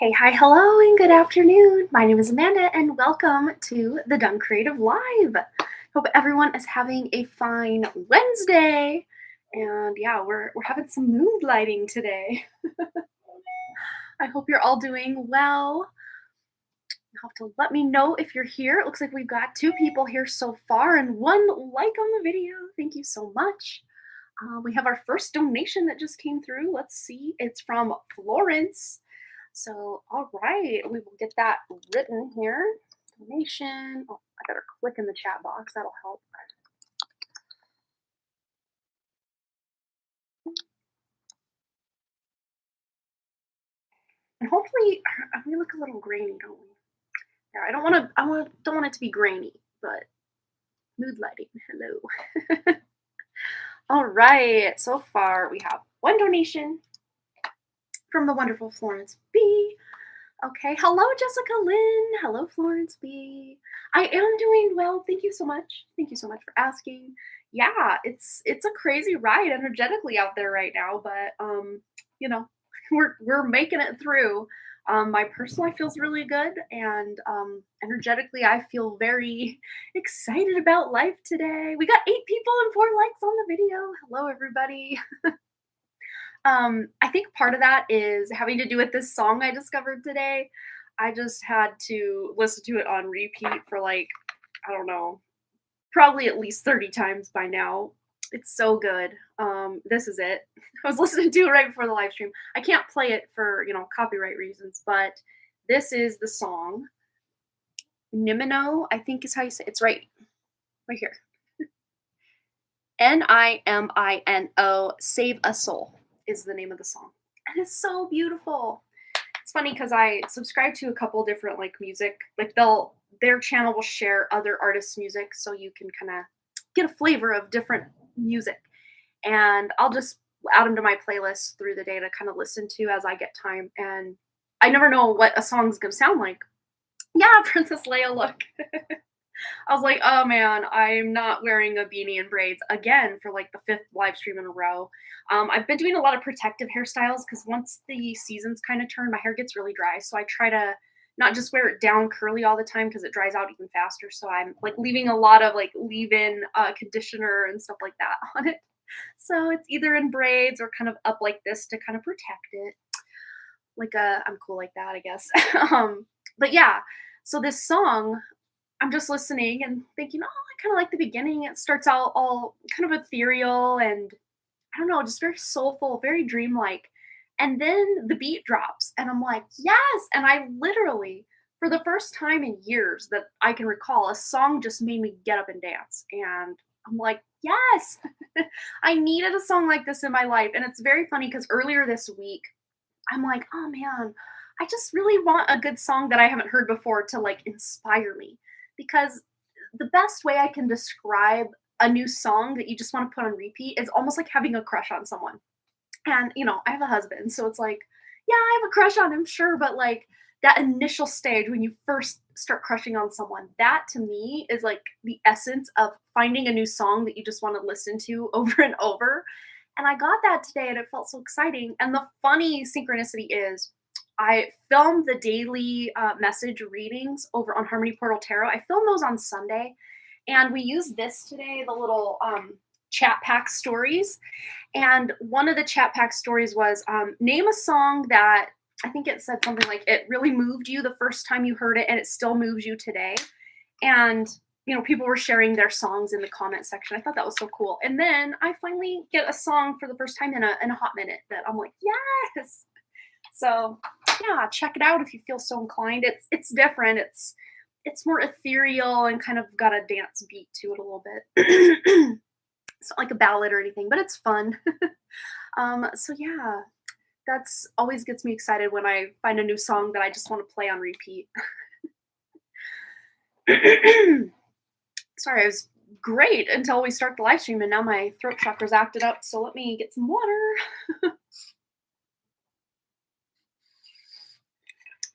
Hey, hi, hello, and good afternoon. My name is Amanda, and welcome to the Done Creative Live. Hope everyone is having a fine Wednesday. And yeah, we're having some mood lighting today. I hope you're all doing well. You have to let me know if you're here. It looks like we've got two people here so far and one like on the video. Thank you so much. We have our first donation that just came through. Let's see. It's from Florence. So, all right, we will get that written here. Donation. Oh, I better click in the chat box. That'll help. And hopefully, we look a little grainy, don't we? Yeah, I don't want to. Don't want it to be grainy, but mood lighting. Hello. All right. So far, we have one donation from the wonderful Florence B. Okay. Hello, Jessica Lynn. Hello, Florence B. I am doing well. Thank you so much. Thank you so much for asking. Yeah, it's a crazy ride energetically out there right now, but you know, we're making it through. My personal life feels really good, and energetically, I feel very excited about life today. We got 8 people and 4 likes on the video. Hello, everybody. I think part of that is having to do with this song I discovered today. I just had to listen to it on repeat for like, I don't know, probably at least 30 times by now. It's so good. This is it. I was listening to it right before the live stream. I can't play it for, copyright reasons, but this is the song. Nimino, I think is how you say it. It's right here. Nimino, Save a Soul is the name of the song. And it's so beautiful. It's funny because I subscribe to a couple different like music, like their channel will share other artists' music so you can kind of get a flavor of different music. And I'll just add them to my playlist through the day to kind of listen to as I get time. And I never know what a song's gonna sound like. Yeah, Princess Leia, look. I was like, oh man, I'm not wearing a beanie and braids again for like the fifth live stream in a row. I've been doing a lot of protective hairstyles because once the seasons kind of turn, my hair gets really dry. So I try to not just wear it down curly all the time because it dries out even faster. So I'm like leaving a lot of like leave-in conditioner and stuff like that on it. So it's either in braids or kind of up like this to kind of protect it. I'm cool like that, I guess. But yeah, so this song I'm just listening and thinking, oh, I kind of like the beginning. It starts out all kind of ethereal and I don't know, just very soulful, very dreamlike. And then the beat drops, and I'm like, yes. And I literally, for the first time in years that I can recall, a song just made me get up and dance. And I'm like, yes, I needed a song like this in my life. And it's very funny because earlier this week, I'm like, oh man, I just really want a good song that I haven't heard before to like inspire me. Because the best way I can describe a new song that you just want to put on repeat is almost like having a crush on someone. And, I have a husband, so it's like, yeah, I have a crush on him, sure, but like that initial stage when you first start crushing on someone, that to me is like the essence of finding a new song that you just want to listen to over and over. And I got that today and it felt so exciting. And the funny synchronicity is I filmed the daily message readings over on Harmony Portal Tarot. I filmed those on Sunday, and we used this today, the little chat pack stories. And one of the chat pack stories was name a song that I think it said something like it really moved you the first time you heard it and it still moves you today. And people were sharing their songs in the comment section. I thought that was so cool. And then I finally get a song for the first time in a hot minute that I'm like, yes. So yeah, check it out if you feel so inclined. It's different. It's more ethereal and kind of got a dance beat to it a little bit. It's not like a ballad or anything, but it's fun. So yeah, that's always gets me excited when I find a new song that I just want to play on repeat. Sorry, I was great until we start the live stream, and now my throat chakra's acted up. So let me get some water.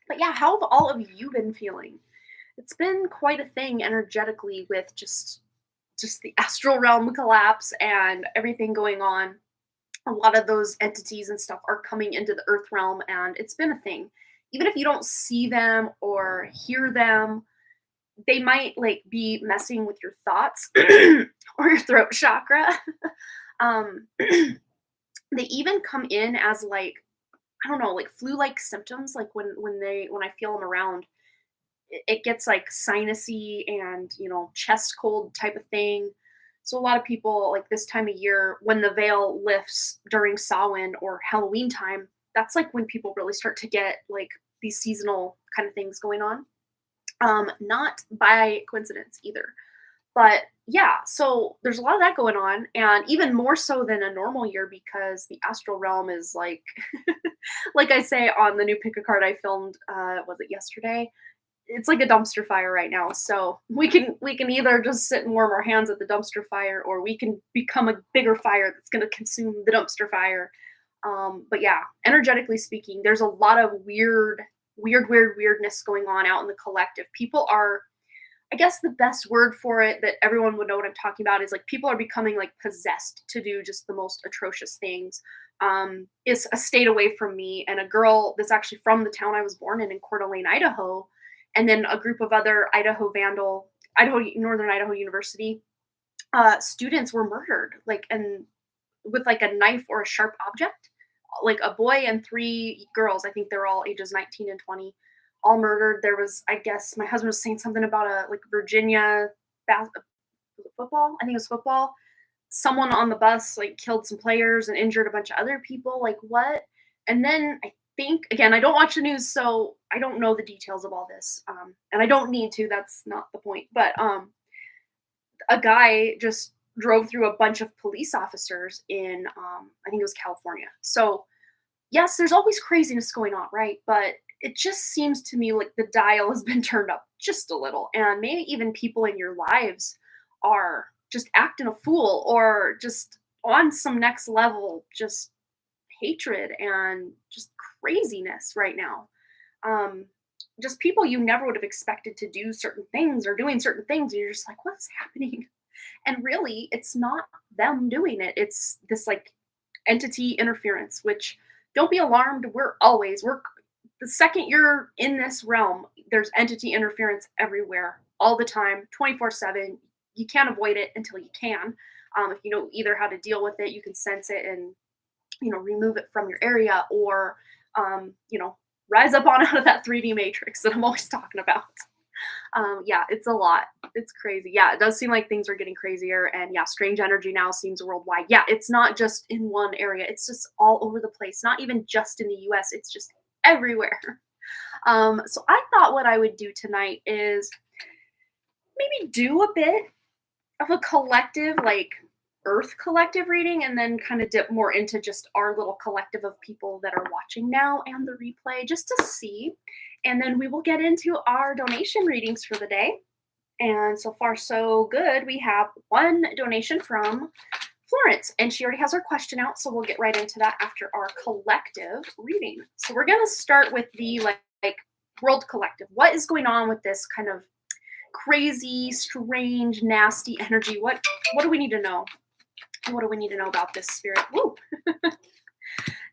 But yeah, how have all of you been feeling? It's been quite a thing energetically with just the astral realm collapse and everything going on. A lot of those entities and stuff are coming into the earth realm, and it's been a thing. even if you don't see them or hear them, they might like be messing with your thoughts or your throat chakra. They even come in as like, I don't know, like flu-like symptoms. Like when I feel them around, it gets like sinusy and chest cold type of thing. So a lot of people like this time of year when the veil lifts during Samhain or Halloween time, that's like when people really start to get like these seasonal kind of things going on. Not by coincidence either. But yeah, so there's a lot of that going on, and even more so than a normal year because the astral realm is like, like I say on the new pick a card I filmed, was it yesterday? It's like a dumpster fire right now. So we can either just sit and warm our hands at the dumpster fire, or we can become a bigger fire that's going to consume the dumpster fire. But yeah, energetically speaking, there's a lot of weirdness going on out in the collective. People are, I guess the best word for it that everyone would know what I'm talking about is like people are becoming like possessed to do just the most atrocious things. It's a state away from me, and a girl that's actually from the town I was born in Coeur d'Alene, Idaho, and then a group of other Northern Idaho University students were murdered, like, and with like a knife or a sharp object, like a boy and three girls. I think they're all ages 19 and 20, all murdered. There was, I guess, my husband was saying something about a like Virginia football. I think it was football. Someone on the bus like killed some players and injured a bunch of other people. Like what? And then I think again, I don't watch the news, so I don't know the details of all this, and I don't need to. That's not the point. But a guy just drove through a bunch of police officers in, I think it was California. So yes, there's always craziness going on, right? But it just seems to me like the dial has been turned up just a little, and maybe even people in your lives are just acting a fool or just on some next level, just hatred and just craziness right now. Um, just people you never would have expected to do certain things or doing certain things. And you're just like, what's happening? And really, it's not them doing it. It's this like entity interference, which don't be alarmed. We're the second you're in this realm, there's entity interference everywhere, all the time, 24/7. You can't avoid it until you can. If you know either how to deal with it, you can sense it and remove it from your area, or rise up on out of that 3D matrix that I'm always talking about. Yeah, it's a lot. It's crazy. Yeah, it does seem like things are getting crazier, and yeah, strange energy now seems worldwide. Yeah, it's not just in one area. It's just all over the place. Not even just in the US. It's just everywhere. So I thought what I would do tonight is maybe do a bit of a collective, like Earth collective reading, and then kind of dip more into just our little collective of people that are watching now and the replay just to see. And then we will get into our donation readings for the day. And so far, so good. We have one donation from Florence, and she already has her question out. So we'll get right into that after our collective reading. So we're going to start with the like world collective. What is going on with this kind of crazy, strange, nasty energy? What do we need to know? What do we need to know about this spirit? Woo!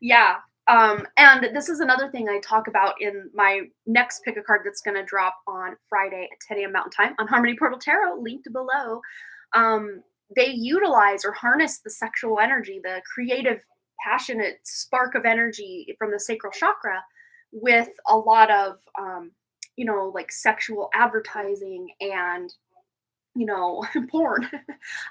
Yeah. And this is another thing I talk about in my next pick a card that's going to drop on Friday at 10 a.m. Mountain Time on Harmony Portal Tarot, linked below. They utilize or harness the sexual energy, the creative, passionate spark of energy from the sacral chakra with a lot of, like sexual advertising and porn.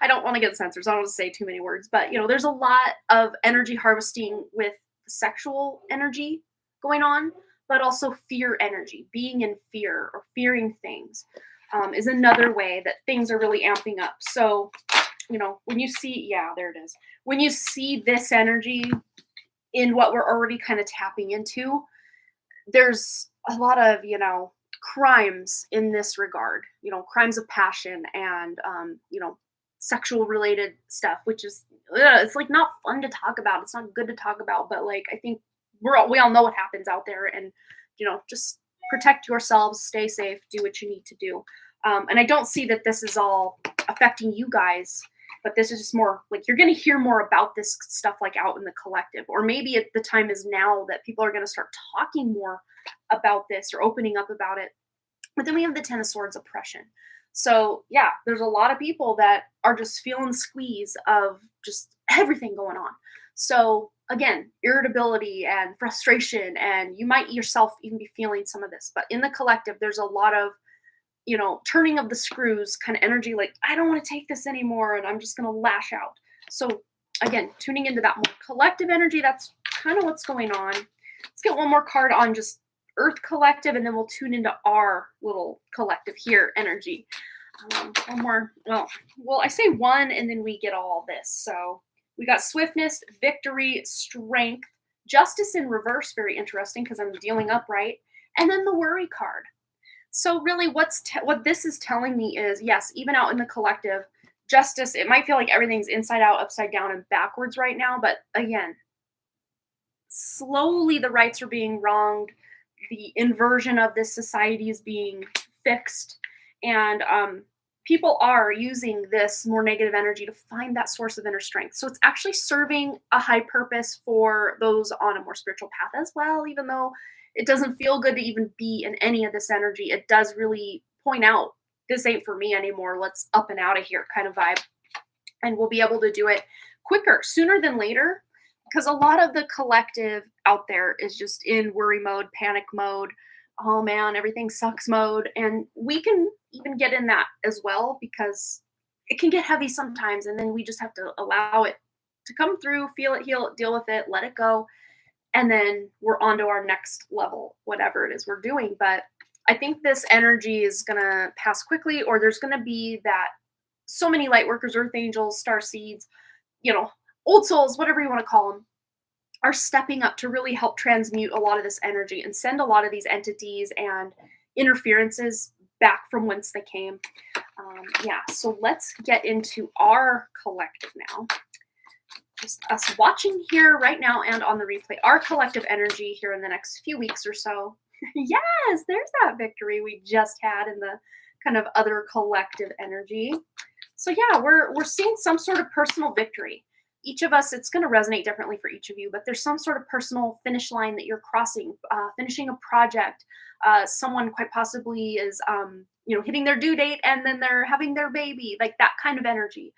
I don't want to get censored, so I don't want to say too many words, but there's a lot of energy harvesting with sexual energy going on, but also fear energy, being in fear or fearing things, is another way that things are really amping up. So, when you see, yeah, there it is. When you see this energy in what we're already kind of tapping into, there's a lot of, crimes in this regard, crimes of passion and, sexual related stuff, which is, it's like not fun to talk about. It's not good to talk about, but like, I think we all know what happens out there, and, just protect yourselves, stay safe, do what you need to do. And I don't see that this is all affecting you guys, but this is just more like you're going to hear more about this stuff like out in the collective, or maybe the time is now that people are going to start talking more about this or opening up about it. But then we have the Ten of Swords, oppression. So yeah, there's a lot of people that are just feeling the squeeze of just everything going on. So again, irritability and frustration, and you might yourself even be feeling some of this. But in the collective, there's a lot of, turning of the screws kind of energy, like, I don't want to take this anymore and I'm just going to lash out. So again, tuning into that more collective energy, that's kind of what's going on. Let's get one more card on just Earth collective, and then we'll tune into our little collective here energy. One more. Well, I say one, and then we get all this. So we got swiftness, victory, strength, justice in reverse. Very interesting because I'm dealing upright, and then the worry card. So really, what this is telling me is, yes, even out in the collective, justice. It might feel like everything's inside out, upside down, and backwards right now, but again, slowly the rights are being wronged. The inversion of this society is being fixed, and people are using this more negative energy to find that source of inner strength. So it's actually serving a high purpose for those on a more spiritual path as well. Even though it doesn't feel good to even be in any of this energy, it does really point out, this ain't for me anymore. Let's up and out of here kind of vibe. And we'll be able to do it quicker, sooner than later. Because a lot of the collective out there is just in worry mode, panic mode, oh man, everything sucks mode. And we can even get in that as well, because it can get heavy sometimes. And then we just have to allow it to come through, feel it, heal it, deal with it, let it go. And then we're on to our next level, whatever it is we're doing. But I think this energy is going to pass quickly, or there's going to be that so many light workers, earth angels, star seeds, old souls, whatever you want to call them, are stepping up to really help transmute a lot of this energy and send a lot of these entities and interferences back from whence they came. So let's get into our collective now. Just us watching here right now and on the replay, our collective energy here in the next few weeks or so. Yes, there's that victory we just had in the kind of other collective energy. So yeah, we're seeing some sort of personal victory. Each of us, it's going to resonate differently for each of you, but there's some sort of personal finish line that you're crossing, finishing a project. Someone quite possibly is, hitting their due date, and then they're having their baby, like that kind of energy.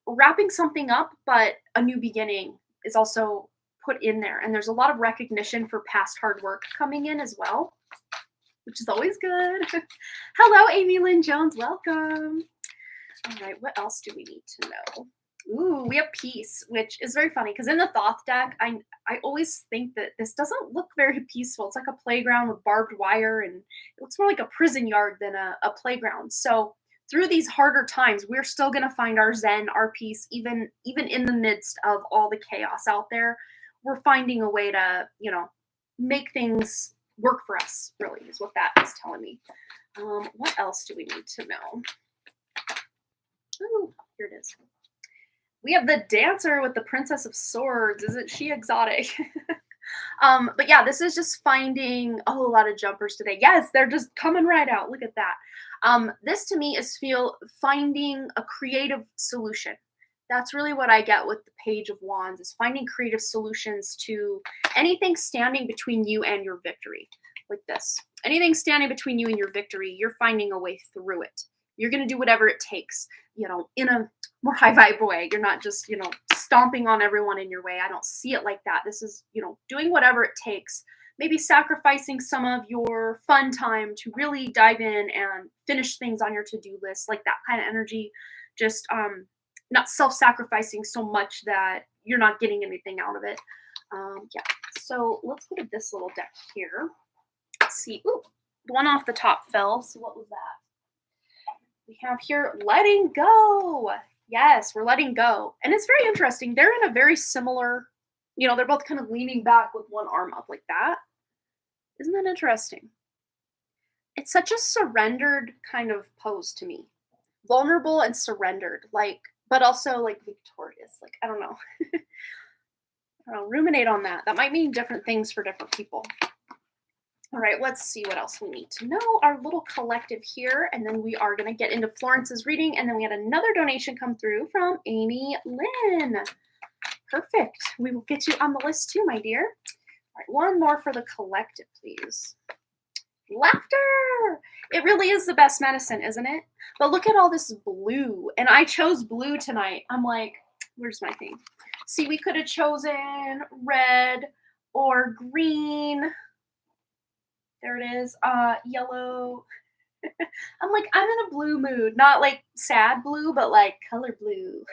Wrapping something up, but a new beginning is also put in there. And there's a lot of recognition for past hard work coming in as well, which is always good. Hello, Amy Lynn Jones. Welcome. All right, what else do we need to know? Ooh, we have peace, which is very funny because in the Thoth deck, I always think that this doesn't look very peaceful. It's like a playground with barbed wire, and it looks more like a prison yard than a playground. So through these harder times, we're still going to find our zen, our peace, even in the midst of all the chaos out there. We're finding a way to, make things work for us, really, is what that is telling me. What else do we need to know? Ooh, here it is. We have the Dancer with the Princess of Swords. Isn't she exotic? But yeah, this is just finding a whole lot of jumpers today. Yes, they're just coming right out. Look at that. This to me is finding a creative solution. That's really what I get with the Page of Wands, is finding creative solutions to anything standing between you and your victory, like this. Anything standing between you and your victory, you're finding a way through it. You're going to do whatever it takes, in a more high vibe way. You're not just, stomping on everyone in your way. I don't see it like that. This is, doing whatever it takes, maybe sacrificing some of your fun time to really dive in and finish things on your to-do list, like that kind of energy. Just not self-sacrificing so much that you're not getting anything out of it. So let's go to this little deck here. Let's see. Ooh, the one off the top fell. So what was that? We have here letting go. Yes, we're letting go. And it's very interesting. They're in a very similar, they're both kind of leaning back with one arm up like that. Isn't that interesting? It's such a surrendered kind of pose to me. Vulnerable and surrendered, but also victorious. I don't know. Ruminate on that. That might mean different things for different people. All right, let's see what else we need to know. Our little collective here, and then we are going to get into Florence's reading, and then we had another donation come through from Amy Lynn. Perfect. We will get you on the list too, my dear. All right, one more for the collective, please. Laughter! It really is the best medicine, isn't it? But look at all this blue. And I chose blue tonight. I'm like, where's my thing? See, we could have chosen red or green. There it is. Yellow. I'm like, I'm in a blue mood. Not like sad blue, but like color blue.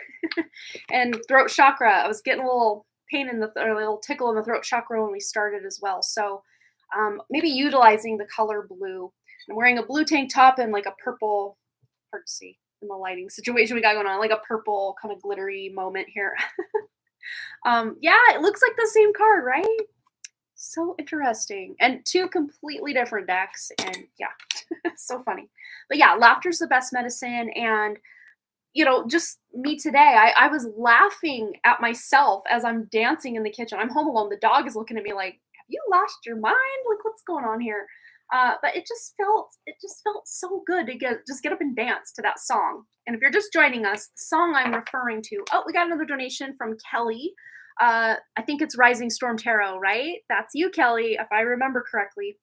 And throat chakra. I was getting a little pain in the or a little tickle in the throat chakra when we started as well. So maybe utilizing the color blue. I'm wearing a blue tank top and like a purple, hard to see in the lighting situation we got going on, like a purple kind of glittery moment here. Yeah, it looks like the same card, right? So interesting. And two completely different decks. And yeah, so funny. But yeah, laughter's the best medicine. And just me today, I was laughing at myself as I'm dancing in the kitchen. I'm home alone. The dog is looking at me like, have you lost your mind? Like, what's going on here? But it just felt so good to get up and dance to that song. And if you're just joining us, the song I'm referring to, oh, we got another donation from Kelly. I think it's Rising Storm Tarot, right? That's you, Kelly, if I remember correctly.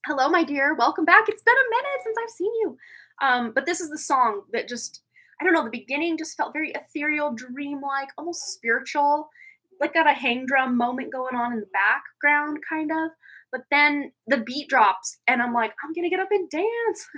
Hello, my dear. Welcome back. It's been a minute since I've seen you. But this is the song that just, I don't know, the beginning just felt very ethereal, dreamlike, almost spiritual. Like got a hang drum moment going on in the background, kind of. But then the beat drops, and I'm like, I'm gonna get up and dance.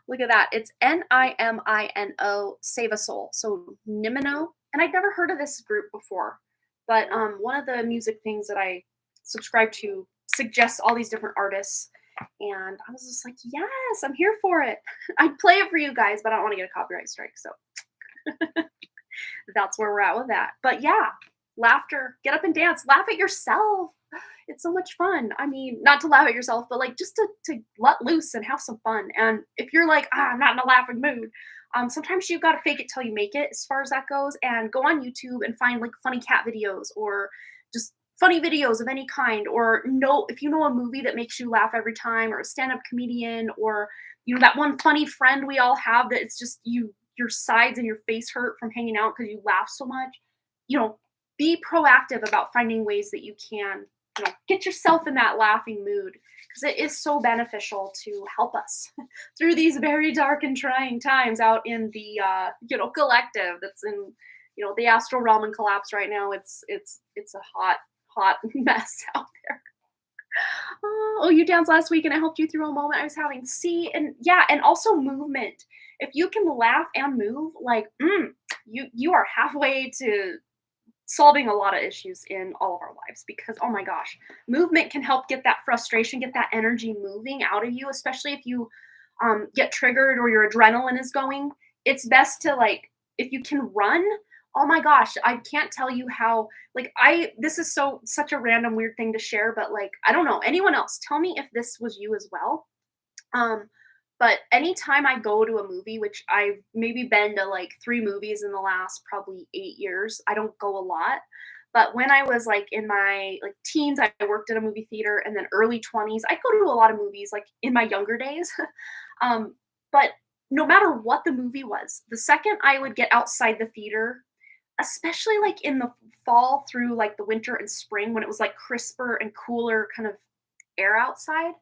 Look at that. It's Nimino, Save a Soul. So Nimino. And I'd never heard of this group before. But one of the music things that I subscribe to suggests all these different artists. And I was just like, yes, I'm here for it. I'd play it for you guys, but I don't want to get a copyright strike. So that's where we're at with that. But yeah, laughter, get up and dance, laugh at yourself. It's so much fun. I mean, not to laugh at yourself, but like just to let loose and have some fun. And if you're like, I'm not in a laughing mood, sometimes you got to fake it till you make it as far as that goes, and go on YouTube and find like funny cat videos or just funny videos of any kind, or if you know a movie that makes you laugh every time, or a stand-up comedian, or that one funny friend we all have that it's just your sides and your face hurt from hanging out because you laugh so much. Be proactive about finding ways that you can get yourself in that laughing mood, because it is so beneficial to help us through these very dark and trying times out in the collective that's in the astral realm and collapse right now. It's a hot mess out there. Oh, you danced last week and I helped you through a moment I was having. See, and yeah, and also movement. If you can laugh and move, like you are halfway to solving a lot of issues in all of our lives, because oh my gosh, movement can help get that frustration, get that energy moving out of you, especially if you get triggered or your adrenaline is going. It's best to, like, if you can run. Oh my gosh, I can't tell you how, like, this is such a random weird thing to share, but like, I don't know, anyone else, tell me if this was you as well. But anytime I go to a movie, which I've maybe been to like 3 movies in the last probably 8 years, I don't go a lot. But when I was like in my like teens, I worked at a movie theater, and then early 20s, I'd go to a lot of movies like in my younger days. But no matter what the movie was, the second I would get outside the theater, especially like in the fall through like the winter and spring when it was like crisper and cooler kind of air outside,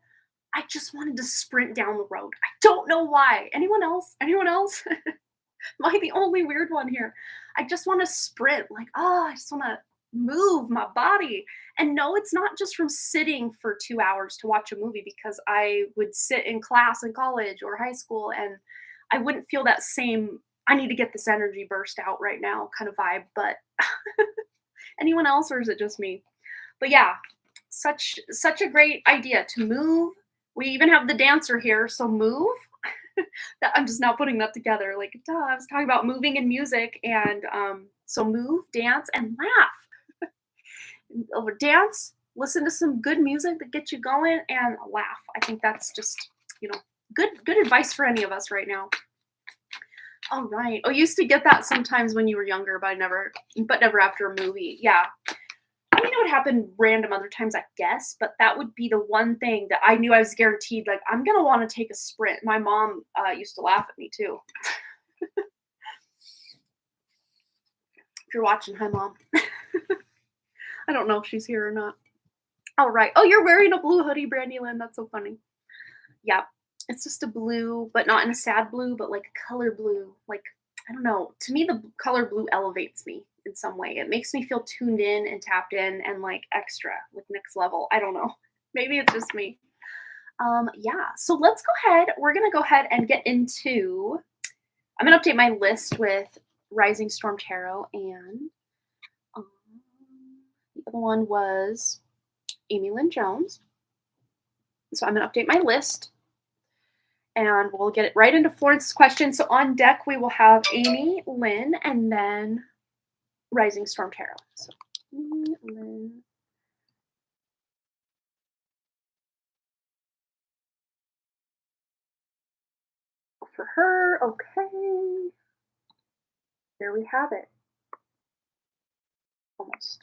I just wanted to sprint down the road. I don't know why. Anyone else? Anyone else? Am I the only weird one here? I just want to sprint. Like, I just want to move my body. And no, it's not just from sitting for 2 hours to watch a movie, because I would sit in class in college or high school and I wouldn't feel that same, I need to get this energy burst out right now kind of vibe. But anyone else, or is it just me? But yeah, such a great idea to move. We even have the dancer here, so move. I'm just now putting that together. Like, duh, I was talking about moving and music, and so move, dance, and laugh. Over dance, listen to some good music that gets you going, and laugh. I think that's just good advice for any of us right now. All right. Oh, you used to get that sometimes when you were younger, but never after a movie. Yeah. I mean, it would happen random other times, I guess, but that would be the one thing that I knew I was guaranteed, like, I'm going to want to take a sprint. My mom used to laugh at me, too. If you're watching, hi, Mom. I don't know if she's here or not. All right. Oh, you're wearing a blue hoodie, Brandylyn. That's so funny. Yeah. It's just a blue, but not in a sad blue, but like a color blue. Like, I don't know. To me, the color blue elevates me in some way. It makes me feel tuned in and tapped in and like extra, like next level. I don't know. Maybe it's just me. Yeah. So let's go ahead. We're gonna go ahead and get into. I'm gonna update my list with Rising Storm Tarot, and um, the other one was Amy Lynn Jones. So I'm gonna update my list, and we'll get it right into Florence's question. So on deck we will have Amy Lynn and then Rising Storm Tarot. So Amy Lynn. For her, okay. There we have it. Almost.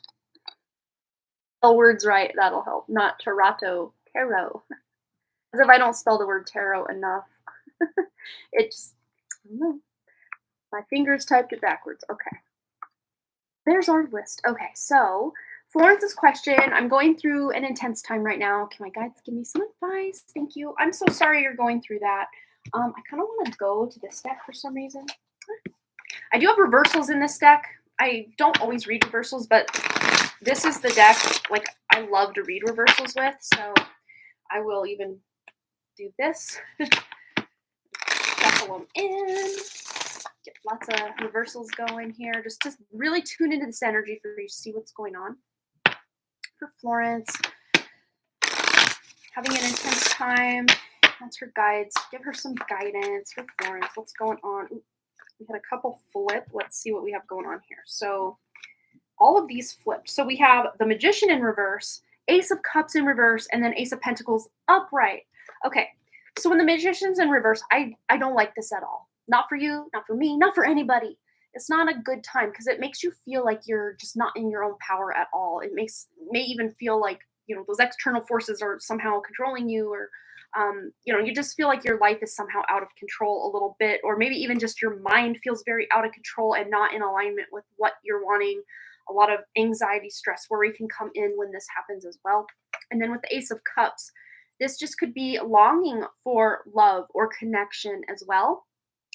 Spell words right, that'll help. Not tarot. As if I don't spell the word tarot enough. It just, I don't know. My fingers typed it backwards. Okay. There's our list. Okay, so Florence's question. I'm going through an intense time right now. Can my guides give me some advice? Thank you. I'm so sorry you're going through that. I kind of want to go to this deck for some reason. I do have reversals in this deck. I don't always read reversals, but this is the deck like I love to read reversals with, so I will even do this. Shuffle them in. Get lots of reversals going here. Just really tune into this energy for you to see what's going on. For Florence, having an intense time. That's her guides. Give her some guidance. For Florence, what's going on? Ooh, we had a couple flip. Let's see what we have going on here. So all of these flipped. So we have the Magician in reverse, Ace of Cups in reverse, and then Ace of Pentacles upright. Okay, so when the Magician's in reverse, I don't like this at all. Not for you, not for me, not for anybody. It's not a good time because it makes you feel like you're just not in your own power at all. It may even feel like, those external forces are somehow controlling you, or you just feel like your life is somehow out of control a little bit, or maybe even just your mind feels very out of control and not in alignment with what you're wanting. A lot of anxiety, stress, worry can come in when this happens as well. And then with the Ace of Cups, this just could be longing for love or connection as well.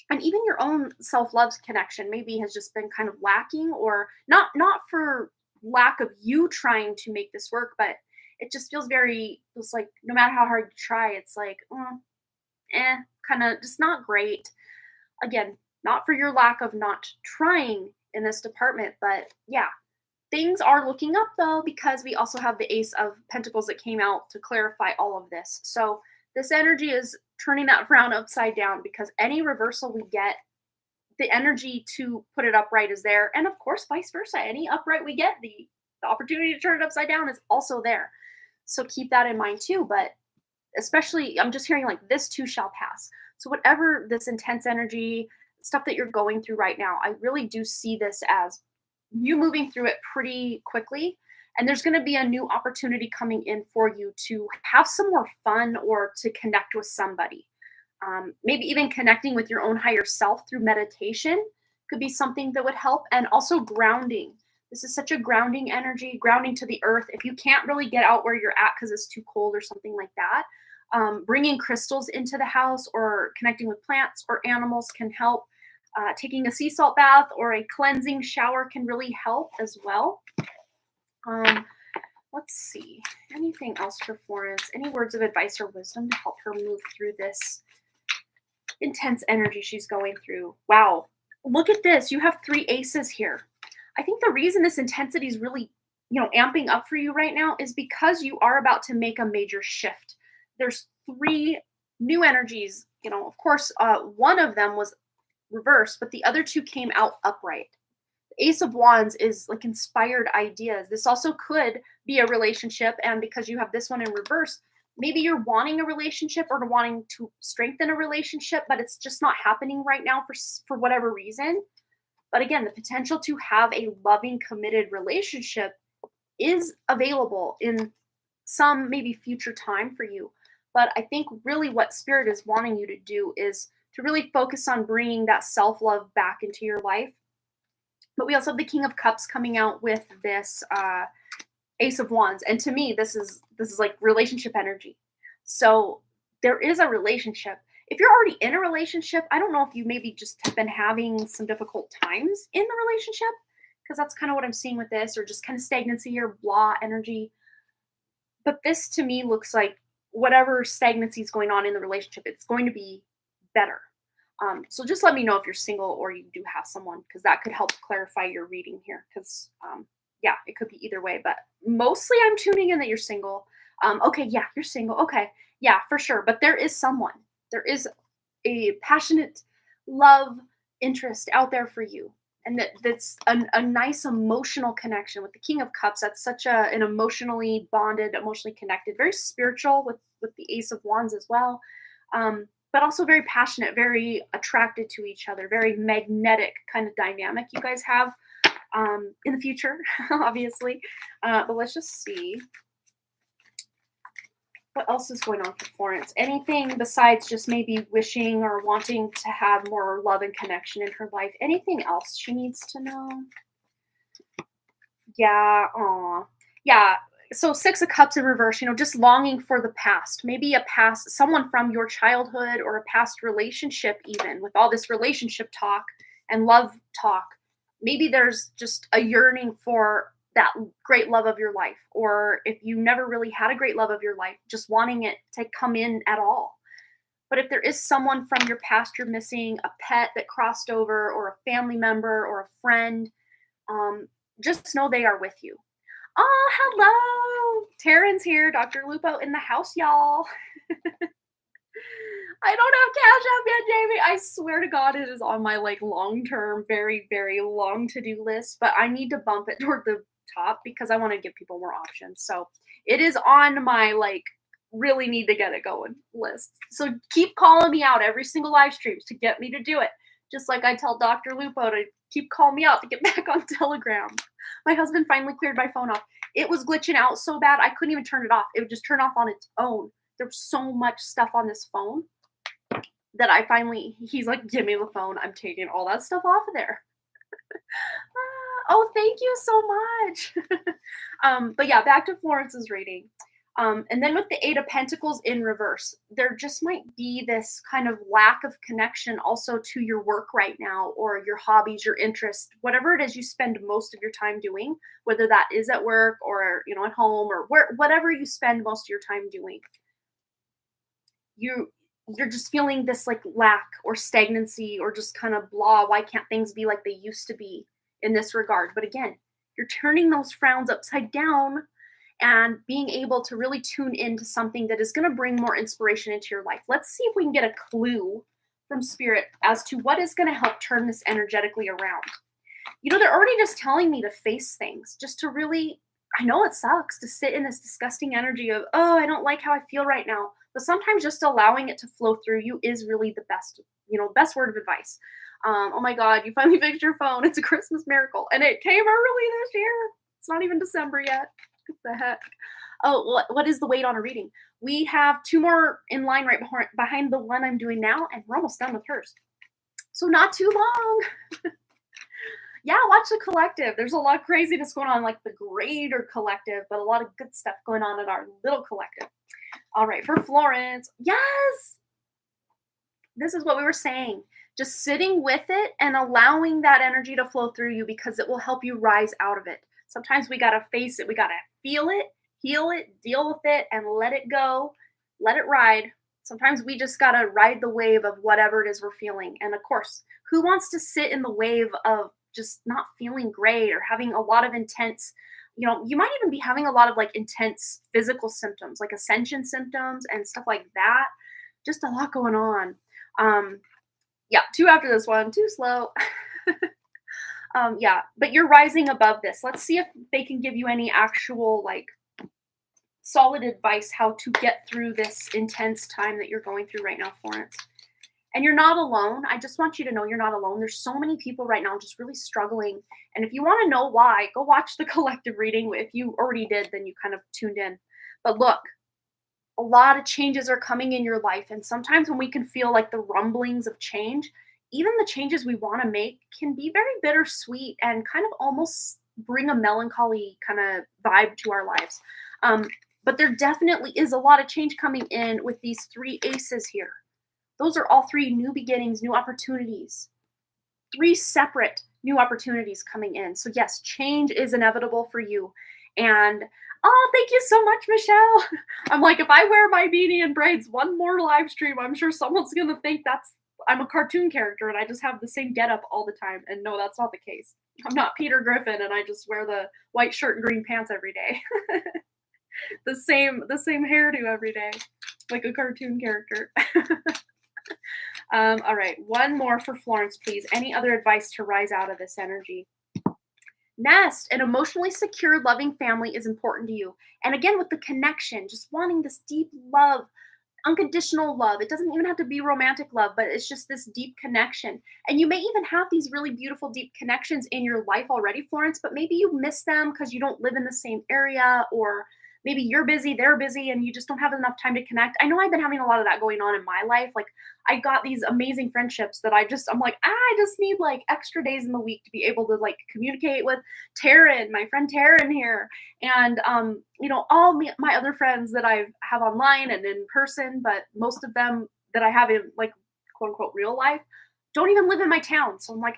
And even your own self-love connection maybe has just been kind of lacking, or not for lack of you trying to make this work, but it just feels it's like no matter how hard you try, it's like, kind of just not great. Again, not for your lack of not trying in this department, but yeah, things are looking up though, because we also have the Ace of Pentacles that came out to clarify all of this. So this energy is turning that frown upside down, because any reversal we get, the energy to put it upright is there. And of course, vice versa. Any upright we get, the opportunity to turn it upside down is also there. So keep that in mind too. But especially, I'm just hearing like this too shall pass. So whatever this intense energy, stuff that you're going through right now, I really do see this as you moving through it pretty quickly. And there's going to be a new opportunity coming in for you to have some more fun or to connect with somebody. Maybe even connecting with your own higher self through meditation could be something that would help. And also grounding. This is such a grounding energy, grounding to the earth. If you can't really get out where you're at because it's too cold or something like that, bringing crystals into the house or connecting with plants or animals can help. Taking a sea salt bath or a cleansing shower can really help as well. Let's see. Anything else for Florence? Any words of advice or wisdom to help her move through this intense energy she's going through? Wow. Look at this. You have 3 aces here. I think the reason this intensity is really, amping up for you right now is because you are about to make a major shift. There's 3 new energies. Of course, one of them was reversed, but the other 2 came out upright. The Ace of Wands is like inspired ideas. This also could be a relationship, and because you have this one in reverse, maybe you're wanting a relationship or wanting to strengthen a relationship, but it's just not happening right now for whatever reason. But again, the potential to have a loving, committed relationship is available in some maybe future time for you. But I think really what Spirit is wanting you to do is to really focus on bringing that self-love back into your life. But we also have the King of Cups coming out with this Ace of Wands, and to me, this is like relationship energy. So there is a relationship. If you're already in a relationship, I don't know if you maybe just have been having some difficult times in the relationship, because that's kind of what I'm seeing with this, or just kind of stagnancy or blah energy. But this to me looks like whatever stagnancy is going on in the relationship, it's going to be better. So just let me know if you're single or you do have someone, because that could help clarify your reading here. Because yeah, it could be either way, but mostly I'm tuning in that you're single. Okay, yeah, you're single. Okay, yeah, for sure. But there is someone. There is a passionate love interest out there for you, and that's a nice emotional connection with the King of Cups. That's such an emotionally bonded, emotionally connected, very spiritual with the Ace of Wands as well, but also very passionate, very attracted to each other, very magnetic kind of dynamic you guys have in the future, obviously. But let's just see what else is going on for Florence. Anything besides just maybe wishing or wanting to have more love and connection in her life? Anything else she needs to know? Yeah, aw. Yeah. So Six of Cups in reverse, just longing for the past. Maybe a past, someone from your childhood or a past relationship, even with all this relationship talk and love talk. Maybe there's just a yearning for that great love of your life. Or if you never really had a great love of your life, just wanting it to come in at all. But if there is someone from your past you're missing, a pet that crossed over, or a family member or a friend, um, just know they are with you. Oh, hello. Taryn's here. Dr. Lupo in the house, y'all. I don't have Cash App yet, Jamie. I swear to God, it is on my long-term, very, very long to-do list, but I need to bump it toward the top because I want to give people more options. So it is on my really need to get it going list. So keep calling me out every single live streams to get me to do it. Just like I tell Dr. Lupo to keep calling me out to get back on Telegram. My husband finally cleared my phone off. It was glitching out so bad I couldn't even turn it off. It would just turn off on its own. There was so much stuff on this phone that he's like, give me the phone. I'm taking all that stuff off of there. Oh, thank you so much. But yeah, back to Florence's reading. And then with the Eight of Pentacles in reverse, there just might be this kind of lack of connection also to your work right now, or your hobbies, your interests, whatever it is you spend most of your time doing, whether that is at work or, at home, or whatever you spend most of your time doing. You're just feeling this lack or stagnancy, or just kind of blah. Why can't things be like they used to be in this regard? But again, you're turning those frowns upside down and being able to really tune into something that is going to bring more inspiration into your life. Let's see if we can get a clue from Spirit as to what is going to help turn this energetically around. They're already just telling me to face things, just to really, I know it sucks to sit in this disgusting energy of, oh, I don't like how I feel right now. But sometimes just allowing it to flow through you is really the best word of advice. Oh my God, you finally fixed your phone. It's a Christmas miracle. And it came early this year. It's not even December yet. What the heck? Oh, what is the wait on a reading? We have 2 more in line right behind the one I'm doing now, and we're almost done with hers. So not too long. Yeah, watch the collective. There's a lot of craziness going on, like the greater collective, but a lot of good stuff going on in our little collective. All right, for Florence. Yes! This is what we were saying. Just sitting with it and allowing that energy to flow through you, because it will help you rise out of it. Sometimes we got to face it. We got to feel it, heal it, deal with it, and let it go. Let it ride. Sometimes we just got to ride the wave of whatever it is we're feeling. And of course, who wants to sit in the wave of just not feeling great, or having a lot of intense, you might even be having a lot of intense physical symptoms, like ascension symptoms and stuff like that. Just a lot going on. Yeah, 2 after this one, too slow. Yeah, but you're rising above this. Let's see if they can give you any actual solid advice how to get through this intense time that you're going through right now, Florence. And you're not alone. I just want you to know you're not alone. There's so many people right now just really struggling. And if you want to know why, go watch the collective reading. If you already did, then you kind of tuned in. But look, a lot of changes are coming in your life. And sometimes when we can feel the rumblings of change, even the changes we want to make can be very bittersweet and kind of almost bring a melancholy kind of vibe to our lives. But there definitely is a lot of change coming in with these three aces here. Those are all three new beginnings, new opportunities, three separate new opportunities coming in. So yes, change is inevitable for you. And oh, thank you so much, Michelle. I'm like, if I wear my beanie and braids one more live stream, I'm sure someone's gonna think I'm a cartoon character and I just have the same getup all the time. And no, that's not the case. I'm not Peter Griffin and I just wear the white shirt and green pants every day. the same hairdo every day, like a cartoon character. All right, one more for Florence, please. Any other advice to rise out of this energy? Nest, an emotionally secure, loving family is important to you. And again, with the connection, just wanting this deep love, unconditional love. It doesn't even have to be romantic love, but it's just this deep connection. And you may even have these really beautiful, deep connections in your life already, Florence, but maybe you miss them because you don't live in the same area, or maybe you're busy, they're busy, and you just don't have enough time to connect. I know I've been having a lot of that going on in my life. Like, I got these amazing friendships that I'm like, I just need like extra days in the week to be able to like communicate with Taryn, my friend Taryn here, and all my other friends that I have online and in person, but most of them that I have in like quote unquote real life don't even live in my town. So I'm like,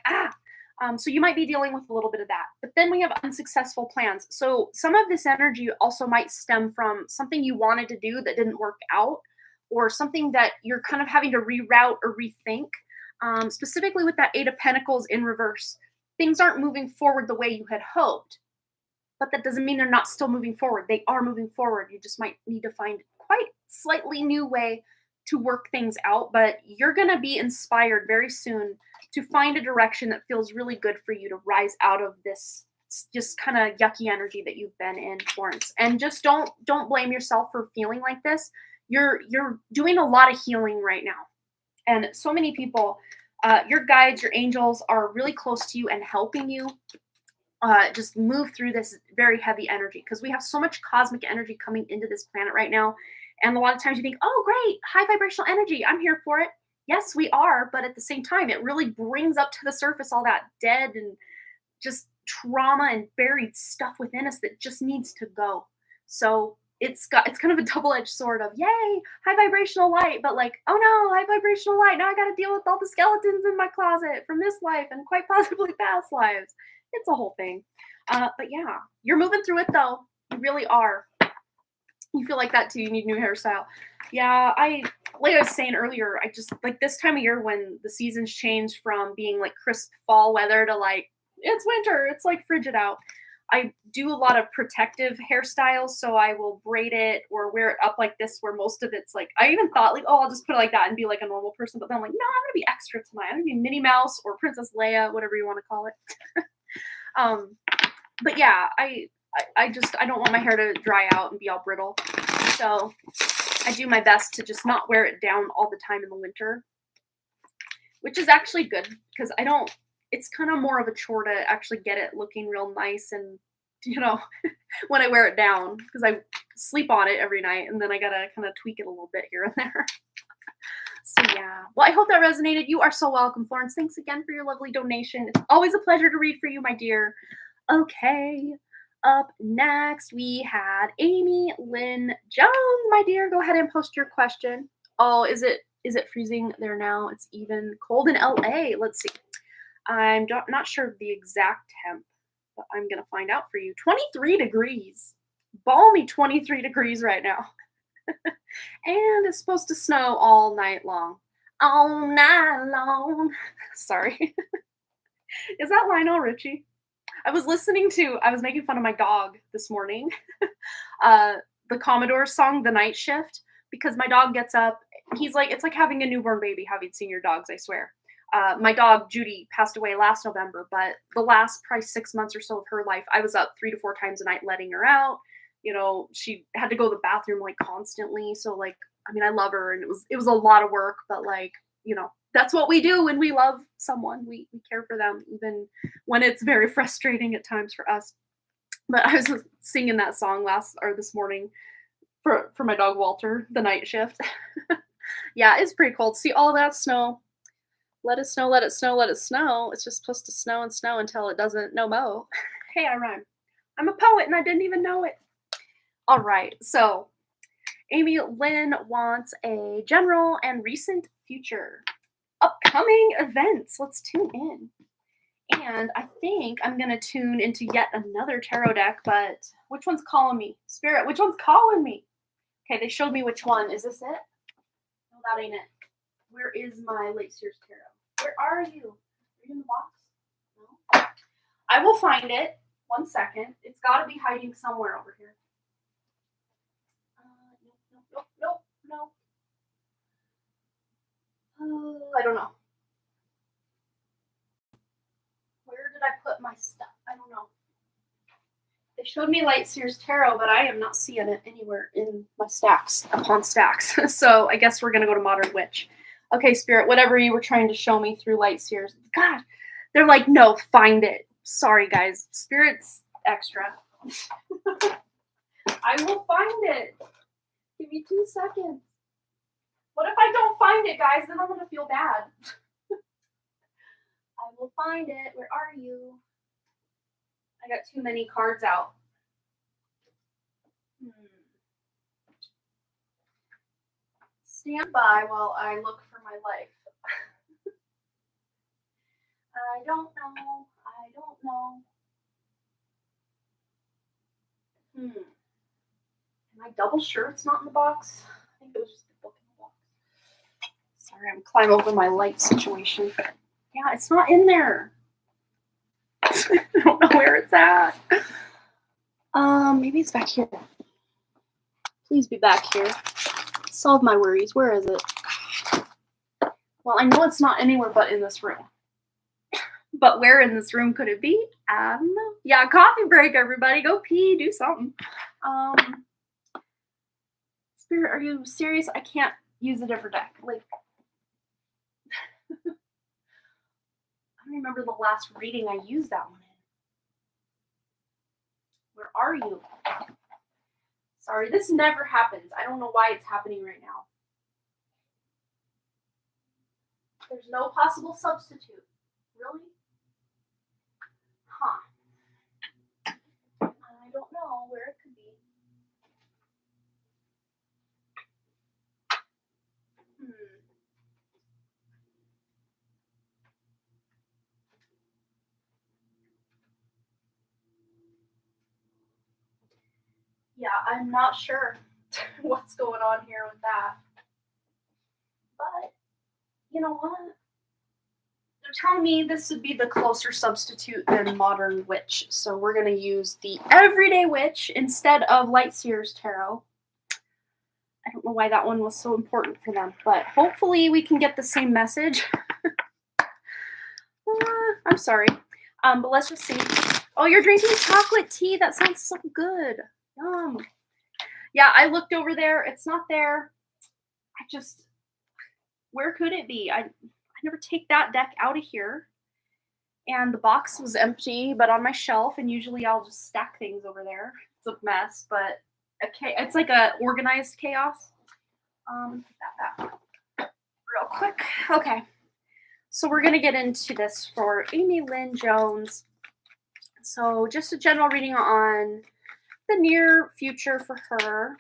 so you might be dealing with a little bit of that. But then we have unsuccessful plans. So some of this energy also might stem from something you wanted to do that didn't work out, or something that you're kind of having to reroute or rethink. Specifically with that Eight of Pentacles in reverse, things aren't moving forward the way you had hoped. But that doesn't mean they're not still moving forward. They are moving forward. You just might need to find quite slightly new way to work things out. But you're going to be inspired very soon to find a direction that feels really good for you to rise out of this just kind of yucky energy that you've been in, Florence. And just don't blame yourself for feeling like this. You're doing a lot of healing right now. And so many people, your guides, your angels are really close to you and helping you just move through this very heavy energy, because we have so much cosmic energy coming into this planet right now. And a lot of times you think, oh, great, high vibrational energy, I'm here for it. Yes, we are. But at the same time, it really brings up to the surface all that dead and just trauma and buried stuff within us that just needs to go. So it's kind of a double-edged sword of, yay, high vibrational light, but like, oh no, high vibrational light, now I got to deal with all the skeletons in my closet from this life and quite possibly past lives. It's a whole thing. But yeah, you're moving through it though. You really are. You feel like that too. You need new hairstyle. Yeah, like I was saying earlier, I just like this time of year when the seasons change from being like crisp fall weather to like, it's winter, it's like frigid out. I do a lot of protective hairstyles, so I will braid it or wear it up like this, where most of it's like, I even thought like, oh, I'll just put it like that and be like a normal person. But then I'm like, no, I'm gonna be extra tonight. I'm gonna be Minnie Mouse or Princess Leia, whatever you want to call it. But yeah, I don't want my hair to dry out and be all brittle. So I do my best to just not wear it down all the time in the winter, which is actually good because it's kind of more of a chore to actually get it looking real nice. And, when I wear it down, because I sleep on it every night and then I got to kind of tweak it a little bit here and there. So yeah, well, I hope that resonated. You are so welcome, Florence. Thanks again for your lovely donation. It's always a pleasure to read for you, my dear. Okay, up next we had Amy Lynn Jones, my dear. Go ahead and post your question. Oh, is it freezing there now? It's even cold in LA. Let's see. I'm not sure of the exact temp, but I'm gonna find out for you. 23 degrees, balmy 23 degrees right now. And it's supposed to snow all night long. All night long. Sorry. Is that Lionel Richie? I was making fun of my dog this morning. The Commodore song, The Night Shift, because my dog gets up. He's like, it's like having a newborn baby, having senior dogs, I swear. My dog, Judy, passed away last November, but the last probably 6 months or so of her life, I was up 3 to 4 times a night letting her out. She had to go to the bathroom like constantly. So like, I love her, and it was a lot of work, but like, that's what we do when we love someone. We care for them, even when it's very frustrating at times for us. But I was singing that song this morning for my dog Walter, The Night Shift. Yeah, it's pretty cold. See all that snow. Let it snow, let it snow, let it snow. It's just supposed to snow and snow until it doesn't no more. Hey, I rhyme. I'm a poet and I didn't even know it. All right, so Amy Lynn wants a general and recent future. Upcoming events. Let's tune in. And I think I'm going to tune into yet another tarot deck, but which one's calling me? Spirit, which one's calling me? Okay, they showed me which one. Is this it? No, that ain't it. Where is my late Sears tarot? Where are you? Are you in the box? No. I will find it. 1 second. It's got to be hiding somewhere over here. Nope. I don't know. Where did I put my stuff? I don't know. They showed me Light Sears Tarot, but I am not seeing it anywhere in my stacks, upon stacks. So I guess we're going to go to Modern Witch. Okay, Spirit, whatever you were trying to show me through Light Sears. God, they're like, no, find it. Sorry, guys. Spirit's extra. I will find it. Give me 2 seconds. What if I don't find it, guys? Then I'm going to feel bad. I will find it. Where are you? I got too many cards out. Stand by while I look for my life. I don't know. Am I double sure it's not in the box? I think it was just the book in the box. Sorry, I'm climbing over my light situation. Yeah, it's not in there. I don't know where it's at. Maybe it's back here. Please be back here. Solve my worries. Where is it? Well, I know it's not anywhere but in this room. But where in this room could it be? I don't know. Yeah, coffee break, everybody. Go pee, do something. Spirit, are you serious? I can't use a different deck. Like, I don't remember the last reading I used that one in. Where are you? Sorry, this never happens. I don't know why it's happening right now. There's no possible substitute. Really? Huh. I don't know where it could be. Yeah, I'm not sure what's going on here with that. But, you know what? They're telling me this would be the closer substitute than Modern Witch. So we're going to use the Everyday Witch instead of Light Sears Tarot. I don't know why that one was so important for them, but hopefully we can get the same message. I'm sorry. But let's just see. Oh, you're drinking chocolate tea. That sounds so good. Yum. Yeah, I looked over there. It's not there. Where could it be? I never take that deck out of here. And the box was empty, but on my shelf, and usually I'll just stack things over there. It's a mess, but it's like a organized chaos. Put that back real quick. Okay. So we're going to get into this for Amy Lynn Jones. So just a general reading on the near future for her.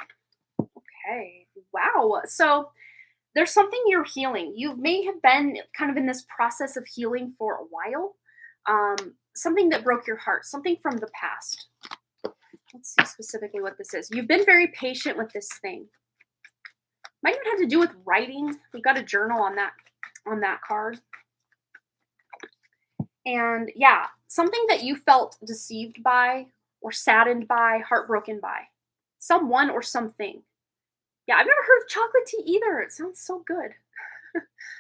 Okay. Wow. So there's something you're healing. You may have been kind of in this process of healing for a while. Something that broke your heart, something from the past. Let's see specifically what this is. You've been very patient with this thing. Might even have to do with writing. We've got a journal on that card. And yeah, something that you felt deceived by or saddened by, heartbroken by. Someone or something. Yeah, I've never heard of chocolate tea either. It sounds so good.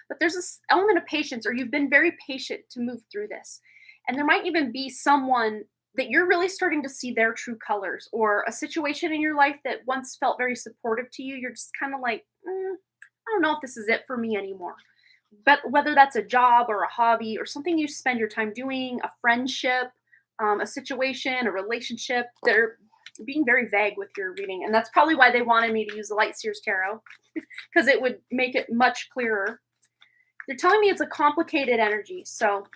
But there's this element of patience, or you've been very patient to move through this. And there might even be someone that you're really starting to see their true colors, or a situation in your life that once felt very supportive to you. You're just kind of like, I don't know if this is it for me anymore. But whether that's a job or a hobby or something you spend your time doing, a friendship, a situation, a relationship, they're being very vague with your reading. And that's probably why they wanted me to use the Light Sears Tarot, because it would make it much clearer. They're telling me it's a complicated energy. So,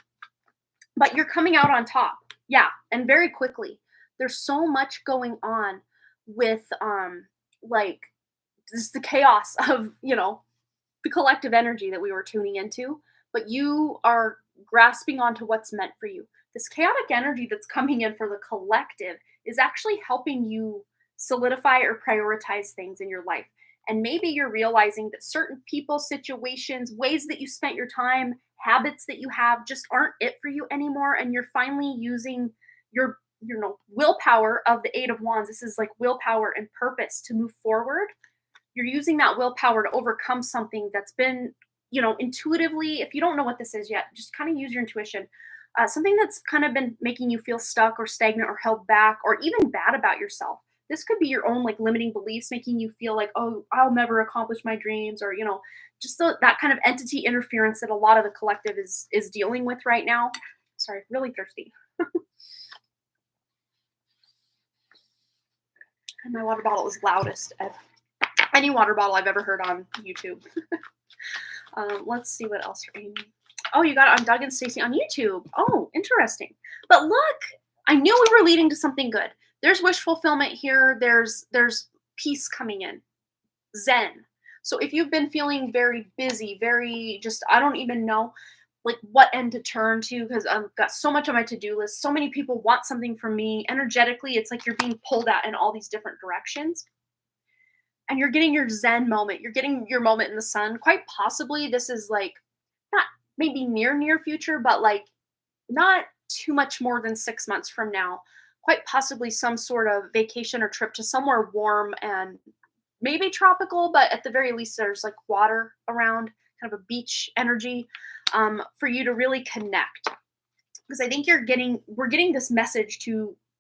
but you're coming out on top. Yeah, and very quickly. There's so much going on with like just the chaos of, the collective energy that we were tuning into, but you are grasping onto what's meant for you. This chaotic energy that's coming in for the collective is actually helping you solidify or prioritize things in your life. And maybe you're realizing that certain people, situations, ways that you spent your time, habits that you have just aren't it for you anymore. And you're finally using your willpower of the Eight of Wands. This is like willpower and purpose to move forward. You're using that willpower to overcome something that's been, intuitively, if you don't know what this is yet, just kind of use your intuition. Something that's kind of been making you feel stuck or stagnant or held back or even bad about yourself. This could be your own like limiting beliefs making you feel like, oh, I'll never accomplish my dreams, or just that kind of entity interference that a lot of the collective is dealing with right now. Sorry, really thirsty. And my water bottle is loudest of any water bottle I've ever heard on YouTube. Let's see what else you're aiming. Oh, you got it on Doug and Stacy on YouTube. Oh, interesting. But look, I knew we were leading to something good. There's wish fulfillment here. There's peace coming in. Zen. So if you've been feeling very busy, very just, I don't even know like what end to turn to because I've got so much on my to-do list. So many people want something from me. Energetically, it's like you're being pulled at in all these different directions. And you're getting your Zen moment. You're getting your moment in the sun. Quite possibly, this is like not maybe near future, but like not too much more than 6 months from now. Quite possibly some sort of vacation or trip to somewhere warm and maybe tropical, but at the very least, there's like water around, kind of a beach energy for you to really connect. Because I think we're getting this message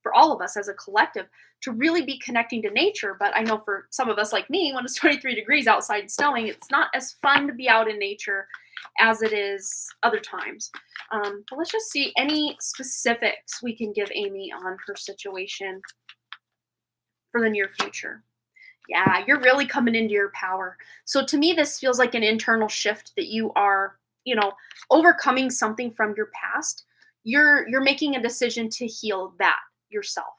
for all of us as a collective to really be connecting to nature. But I know for some of us like me, when it's 23 degrees outside and snowing, it's not as fun to be out in nature as it is other times. But let's just see any specifics we can give Amy on her situation for the near future. Yeah, you're really coming into your power. So to me, this feels like an internal shift that you are, overcoming something from your past. You're making a decision to heal that yourself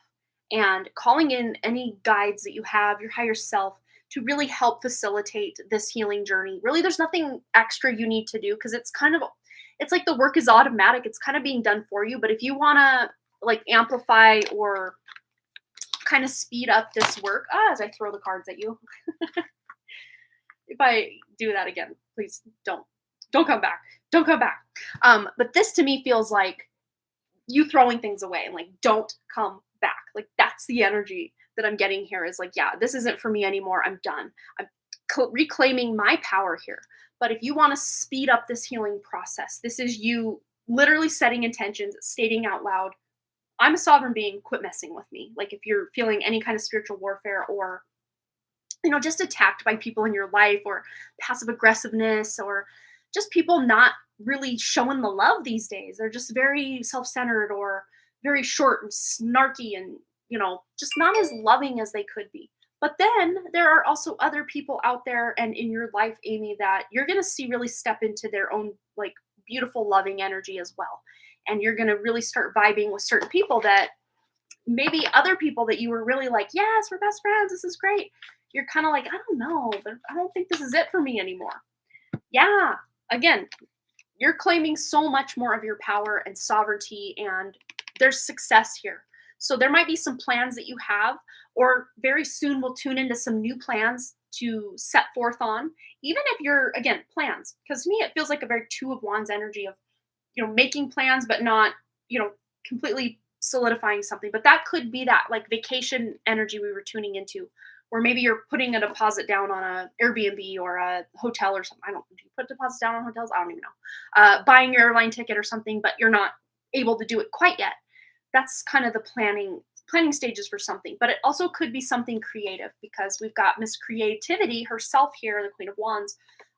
and calling in any guides that you have, your higher self, to really help facilitate this healing journey. Really, there's nothing extra you need to do because it's like the work is automatic. It's kind of being done for you. But if you want to like amplify or kind of speed up this work, as I throw the cards at you, if I do that again, please don't come back. Don't come back. But this to me feels like you throwing things away and like, don't come back. Like that's the energy that I'm getting here is like, yeah, this isn't for me anymore. I'm done. I'm reclaiming my power here. But if you want to speed up this healing process, this is you literally setting intentions, stating out loud, I'm a sovereign being, quit messing with me. Like if you're feeling any kind of spiritual warfare or, just attacked by people in your life or passive aggressiveness or just people not really showing the love these days. They're just very self-centered or very short and snarky and, just not as loving as they could be. But then there are also other people out there and in your life, Amy, that you're going to see really step into their own like beautiful, loving energy as well. And you're going to really start vibing with certain people that maybe other people that you were really like, yes, we're best friends. This is great. You're kind of like, I don't know, but I don't think this is it for me anymore. Yeah. Again, you're claiming so much more of your power and sovereignty, and there's success here. So there might be some plans that you have, or very soon we'll tune into some new plans to set forth on, even if you're, again, plans. Because to me, it feels like a very Two of Wands energy of, making plans, but not, completely solidifying something. But that could be that like vacation energy we were tuning into, or maybe you're putting a deposit down on a Airbnb or a hotel or something. Do you put deposits down on hotels? I don't even know. Buying your airline ticket or something, but you're not able to do it quite yet. That's kind of the planning stages for something. But it also could be something creative because we've got Miss Creativity herself here, the Queen of Wands,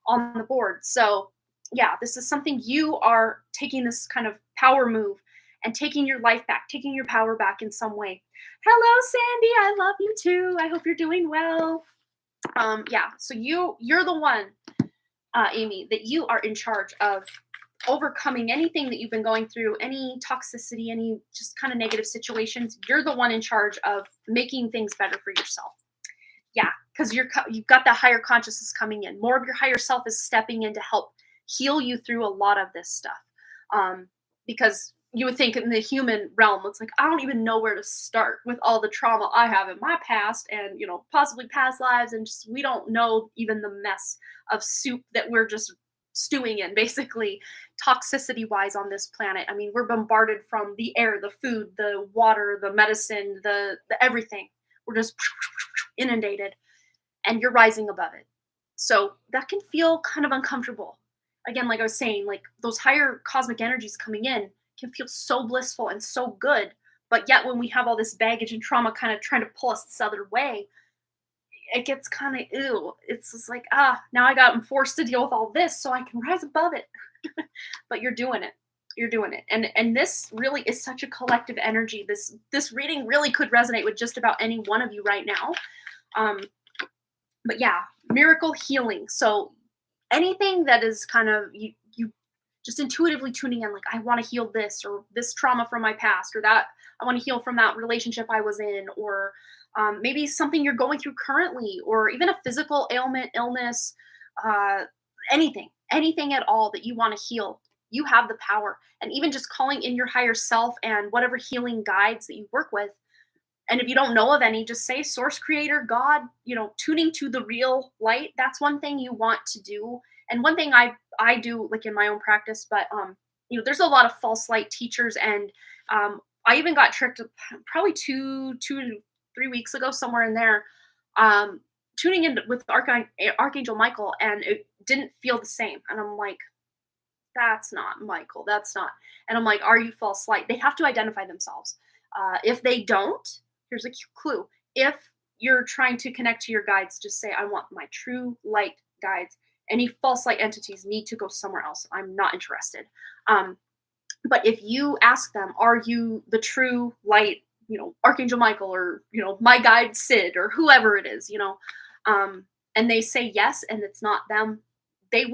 on the board. So yeah, this is something you are taking this kind of power move and taking your life back, taking your power back in some way. Hello, Sandy. I love you too. I hope you're doing well. Yeah, so you're the one, Amy, that you are in charge of overcoming anything that you've been going through, any toxicity, any just kind of negative situations, you're the one in charge of making things better for yourself. Yeah, because you've got that higher consciousness coming in. More of your higher self is stepping in to help heal you through a lot of this stuff. Because you would think in the human realm, it's like I don't even know where to start with all the trauma I have in my past, and possibly past lives, and just we don't know even the mess of soup that we're just stewing in, basically, toxicity wise on this planet. I mean, we're bombarded from the air, the food, the water, the medicine, the everything. We're just inundated, and you're rising above it. So that can feel kind of uncomfortable. Again, like I was saying, like those higher cosmic energies coming in can feel so blissful and so good. But yet, when we have all this baggage and trauma kind of trying to pull us this other way, it gets kind of ew. It's just like, now I'm forced to deal with all this so I can rise above it. But you're doing it. You're doing it. And this really is such a collective energy. This reading really could resonate with just about any one of you right now. But yeah, miracle healing. So anything that is kind of you just intuitively tuning in, like I want to heal this or this trauma from my past, or that I want to heal from that relationship I was in, or maybe something you're going through currently, or even a physical ailment, illness, anything at all that you want to heal. You have the power. And even just calling in your higher self and whatever healing guides that you work with. And if you don't know of any, just say source, creator, God, tuning to the real light. That's one thing you want to do. And one thing I do, like in my own practice, but there's a lot of false light teachers, and I even got tricked probably 2 to 3 weeks ago, somewhere in there, tuning in with Archangel Michael, and it didn't feel the same. And I'm like, that's not Michael. That's not. And I'm like, are you false light? They have to identify themselves. If they don't, here's a clue. If you're trying to connect to your guides, just say, I want my true light guides. Any false light entities need to go somewhere else. I'm not interested. But if you ask them, are you the true light, Archangel Michael, or, my guide Sid, or whoever it is, and they say yes, and it's not them, they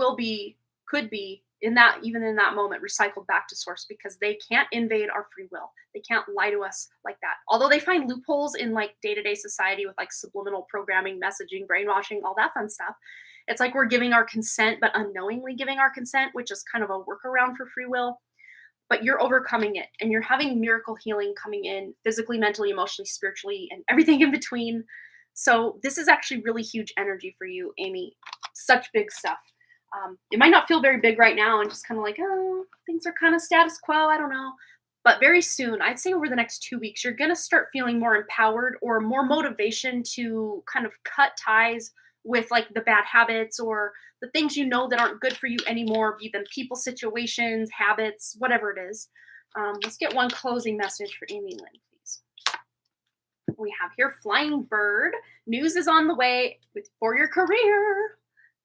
could be even in that moment, recycled back to source, because they can't invade our free will. They can't lie to us like that. Although they find loopholes in like day-to-day society with like subliminal programming, messaging, brainwashing, all that fun stuff. It's like we're giving our consent, but unknowingly giving our consent, which is kind of a workaround for free will. But you're overcoming it, and you're having miracle healing coming in physically, mentally, emotionally, spiritually, and everything in between. So this is actually really huge energy for you, Amy. Such big stuff. It might not feel very big right now and just kind of like, oh, things are kind of status quo. I don't know. But very soon, I'd say over the next 2 weeks, you're going to start feeling more empowered or more motivation to kind of cut ties with like the bad habits or the things that aren't good for you anymore, be them people, situations, habits, whatever it is. Let's get one closing message for Amy Lynn, please. We have here Flying Bird. News is on the way for your career.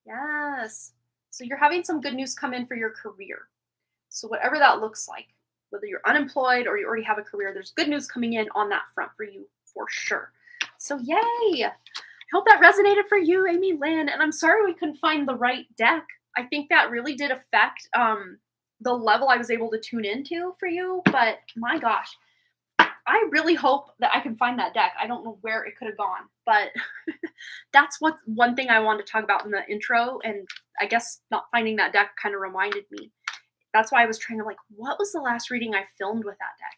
Yes. So you're having some good news come in for your career. So whatever that looks like, whether you're unemployed or you already have a career, there's good news coming in on that front for you for sure. So yay. I hope that resonated for you, Amy Lynn. And I'm sorry we couldn't find the right deck. I think that really did affect the level I was able to tune into for you. But my gosh, I really hope that I can find that deck. I don't know where it could have gone, but that's one thing I wanted to talk about in the intro. And I guess not finding that deck kind of reminded me. That's why I was trying to what was the last reading I filmed with that deck?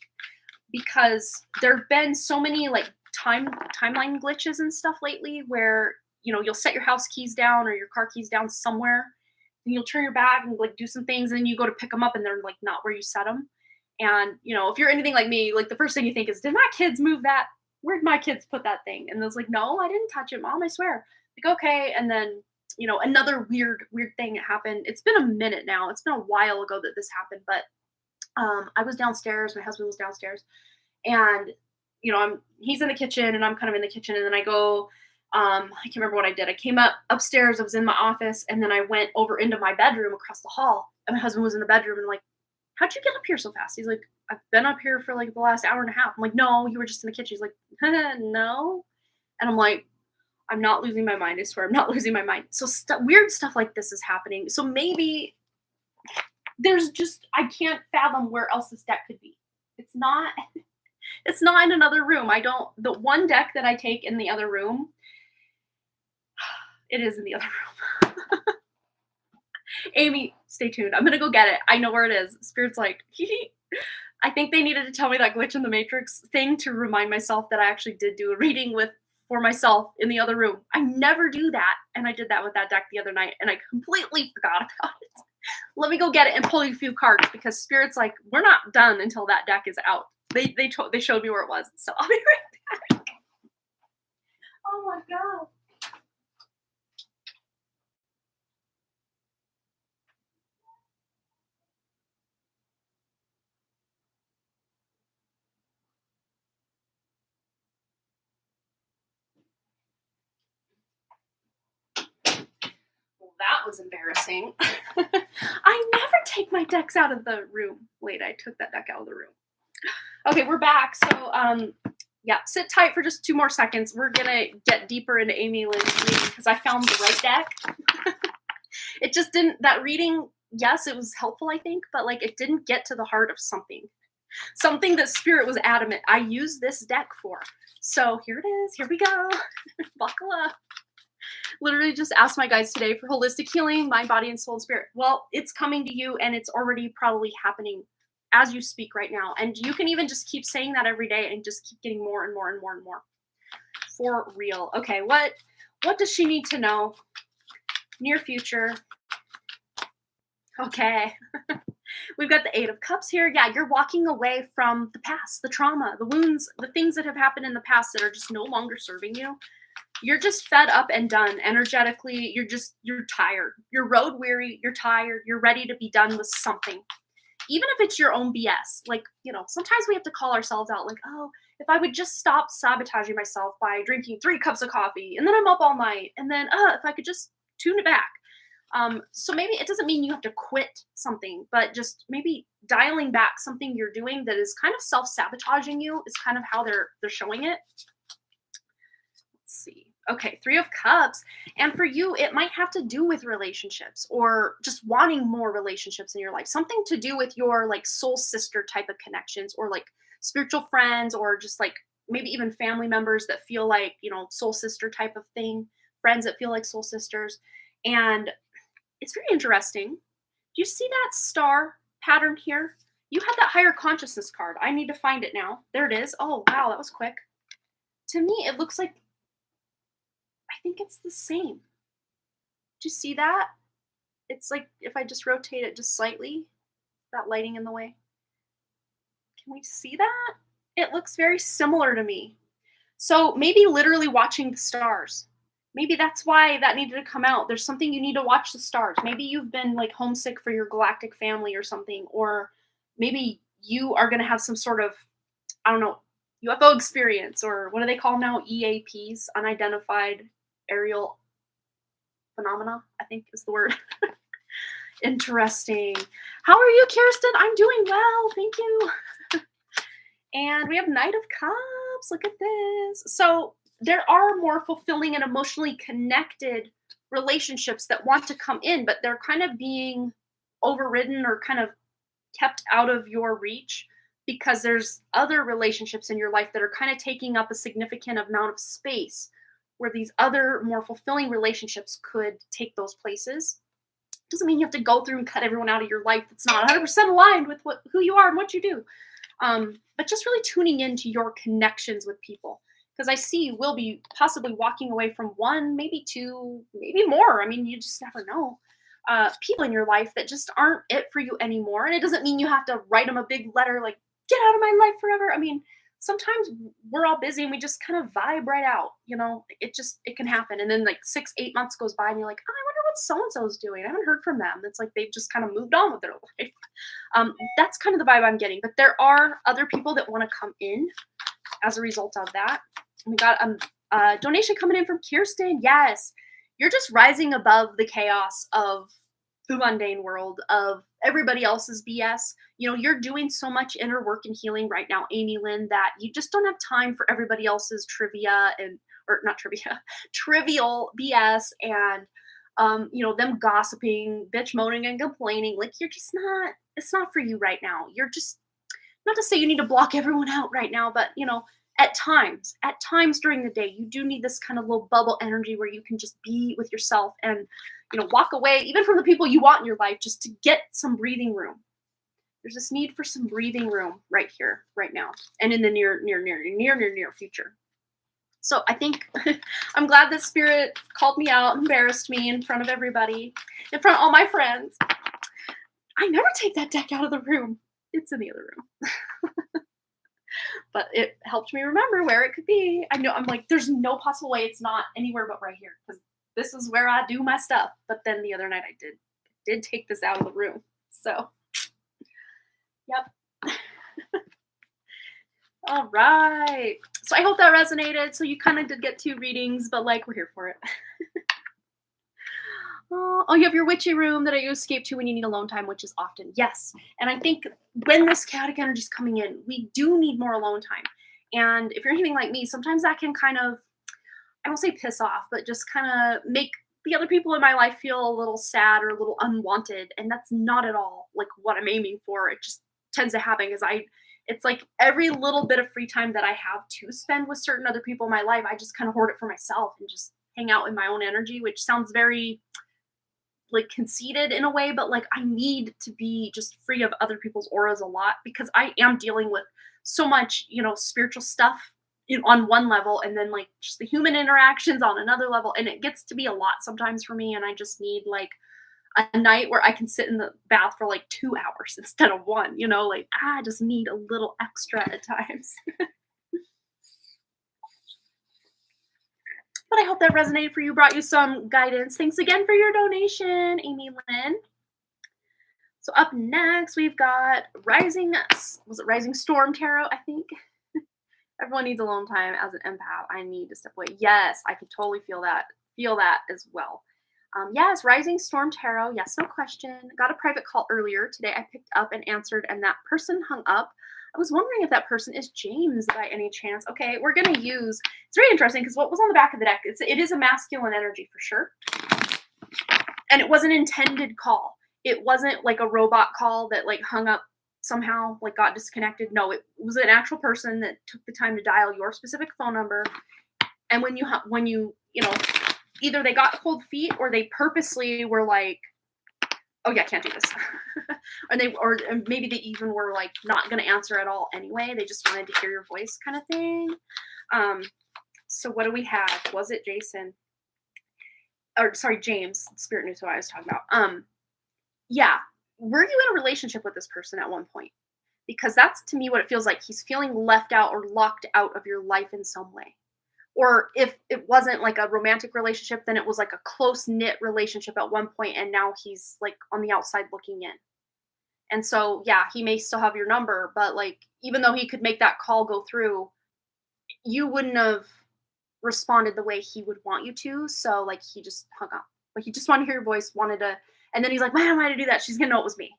Because there have been so many like timeline glitches and stuff lately where, you'll set your house keys down or your car keys down somewhere, and you'll turn your back and do some things, and then you go to pick them up and they're not where you set them. And, if you're anything like me, the first thing you think is, did my kids move that? Where'd my kids put that thing? And I was like, no, I didn't touch it, Mom, I swear. Okay. And then, another weird thing happened. It's been a minute now. It's been a while ago that this happened, but I was downstairs. My husband was downstairs, and, he's in the kitchen and I'm kind of in the kitchen. And then I go, I can't remember what I did. I came upstairs. I was in my office, and then I went over into my bedroom across the hall, and my husband was in the bedroom, and how'd you get up here so fast? He's like, I've been up here for the last hour and a half. I'm like, no, you were just in the kitchen. He's like, no. And I'm like, I'm not losing my mind. I swear I'm not losing my mind. So weird stuff like this is happening. So maybe There's just I can't fathom where else this deck could be. It's not it's not in another room. I don't the one deck that I take in the other room, it is in the other room. Amy, stay tuned. I'm gonna go get it. I know where it is. Spirit's like, hee hee. I think they needed to tell me that glitch in the matrix thing to remind myself that I actually did do a reading with for myself in the other room. I never do that, and I did that with that deck the other night, and I completely forgot about it. Let me go get it and pull you a few cards because Spirit's like, we're not done until that deck is out. They showed me where it was, so I'll be right back. Oh my god. Well, that was embarrassing. I never take my decks out of the room. Wait, I took that deck out of the room. Okay, we're back. So, yeah, sit tight for just 2 more seconds. We're gonna get deeper into Amy Lynn's reading because I found the right deck. It just didn't. That reading, yes, it was helpful, I think, but like it didn't get to the heart of something that Spirit was adamant I use this deck for. So here it is. Here we go. Buckle up. Literally just asked my guides today for holistic healing, mind, body, and soul and spirit. Well, it's coming to you and it's already probably happening as you speak right now. And you can even just keep saying that every day and just keep getting more and more and more and more. For real. Okay, what does she need to know? Near future. Okay. We've got the 8 of Cups here. Yeah, you're walking away from the past, the trauma, the wounds, the things that have happened in the past that are just no longer serving you. You're just fed up and done energetically. You're tired. You're road weary. You're tired. You're ready to be done with something. Even if it's your own BS. Like, sometimes we have to call ourselves out like, oh, if I would just stop sabotaging myself by drinking 3 cups of coffee and then I'm up all night. And then, if I could just tune it back. So maybe it doesn't mean you have to quit something, but just maybe dialing back something you're doing that is kind of self-sabotaging you is kind of how they're showing it. Let's see. Okay, 3 of Cups. And for you, it might have to do with relationships or just wanting more relationships in your life. Something to do with your like soul sister type of connections or like spiritual friends or just like maybe even family members that feel like, soul sister type of thing. Friends that feel like soul sisters. And it's very interesting. Do you see that star pattern here? You had that higher consciousness card. I need to find it now. There it is. Oh, wow, that was quick. To me, it looks like, I think it's the same. Do you see that? It's like if I just rotate it just slightly, that lighting in the way. Can we see that? It looks very similar to me. So maybe literally watching the stars. Maybe that's why that needed to come out. There's something you need to watch the stars. Maybe you've been like homesick for your galactic family or something, or maybe you are going to have some sort of, I don't know, UFO experience, or what do they call now? EAPs, unidentified aerial phenomena, I think is the word. Interesting. How are you, Kirsten? I'm doing well. Thank you. And we have Knight of Cups. Look at this. So there are more fulfilling and emotionally connected relationships that want to come in, but they're kind of being overridden or kind of kept out of your reach because there's other relationships in your life that are kind of taking up a significant amount of space where these other more fulfilling relationships could take those places. Doesn't mean you have to go through and cut everyone out of your life that's not 100% aligned with who you are and what you do. But just really tuning into your connections with people. Because I see you will be possibly walking away from 1, maybe 2, maybe more. I mean, you just never know. People in your life that just aren't it for you anymore. And it doesn't mean you have to write them a big letter like, get out of my life forever. I mean, sometimes we're all busy and we just kind of vibe right out. It can happen. And then like 6, 8 months goes by and you're like, oh, I wonder what so-and-so's doing. I haven't heard from them. It's like they've just kind of moved on with their life. That's kind of the vibe I'm getting. But there are other people that want to come in as a result of that. We got a donation coming in from Kirsten. Yes, you're just rising above the chaos of the mundane world of everybody else's BS. You're doing so much inner work and healing right now, Amy Lynn, that you just don't have time for everybody else's trivial BS and them gossiping, bitch moaning and complaining. Like you're just not, it's not for you right now. You're just, not to say you need to block everyone out right now, but at times during the day, you do need this kind of little bubble energy where you can just be with yourself and, walk away even from the people you want in your life just to get some breathing room. There's this need for some breathing room right here, right now, and in the near future. So I think I'm glad that Spirit called me out, embarrassed me in front of everybody, in front of all my friends. I never take that deck out of the room. It's in the other room. But it helped me remember where it could be. I'm like, there's no possible way it's not anywhere but right here, because this is where I do my stuff. But then the other night I did take this out of the room. So, yep. All right. So I hope that resonated. So you kind of did get 2 readings, but like we're here for it. Oh, you have your witchy room that you escape to when you need alone time, which is often. Yes. And I think when this chaotic energy is coming in, we do need more alone time. And if you're anything like me, sometimes that can kind of, I don't say piss off, but just kind of make the other people in my life feel a little sad or a little unwanted. And that's not at all like what I'm aiming for. It just tends to happen because it's like every little bit of free time that I have to spend with certain other people in my life, I just kind of hoard it for myself and just hang out in my own energy, which sounds very like conceited in a way, but like I need to be just free of other people's auras a lot because I am dealing with so much, spiritual stuff on one level, and then like just the human interactions on another level, and it gets to be a lot sometimes for me, and I just need like a night where I can sit in the bath for like 2 hours instead of 1, like I just need a little extra at times. But I hope that resonated for you, brought you some guidance. Thanks again for your donation, Amy Lynn. So up next, we've got Rising Storm Tarot, I think. Everyone needs alone time. As an empath, I need to step away. Yes, I can totally feel that as well. Yes, Rising Storm Tarot. Yes, no question. Got a private call earlier today. I picked up and answered, and that person hung up. I was wondering if that person is James by any chance. Okay, we're going to use, it's very interesting because what was on the back of the deck, it is a masculine energy for sure. And it was an intended call. It wasn't like a robot call that like hung up somehow, like got disconnected. No, it was an actual person that took the time to dial your specific phone number. And when you either they got cold feet or they purposely were like, oh yeah, can't do this. or maybe they even were like not going to answer at all anyway. They just wanted to hear your voice kind of thing. So what do we have? Was it Jason? Or sorry, James. Spirit knew who I was talking about. Yeah. Were you in a relationship with this person at one point? Because that's to me what it feels like. He's feeling left out or locked out of your life in some way. Or if it wasn't like a romantic relationship, then it was like a close-knit relationship at one point, and now he's like on the outside looking in. And so, yeah, he may still have your number, but like, even though he could make that call go through, you wouldn't have responded the way he would want you to. So like, he just hung up. Like, he just wanted to hear your voice, and then he's like, man, why did I do that? She's gonna know it was me.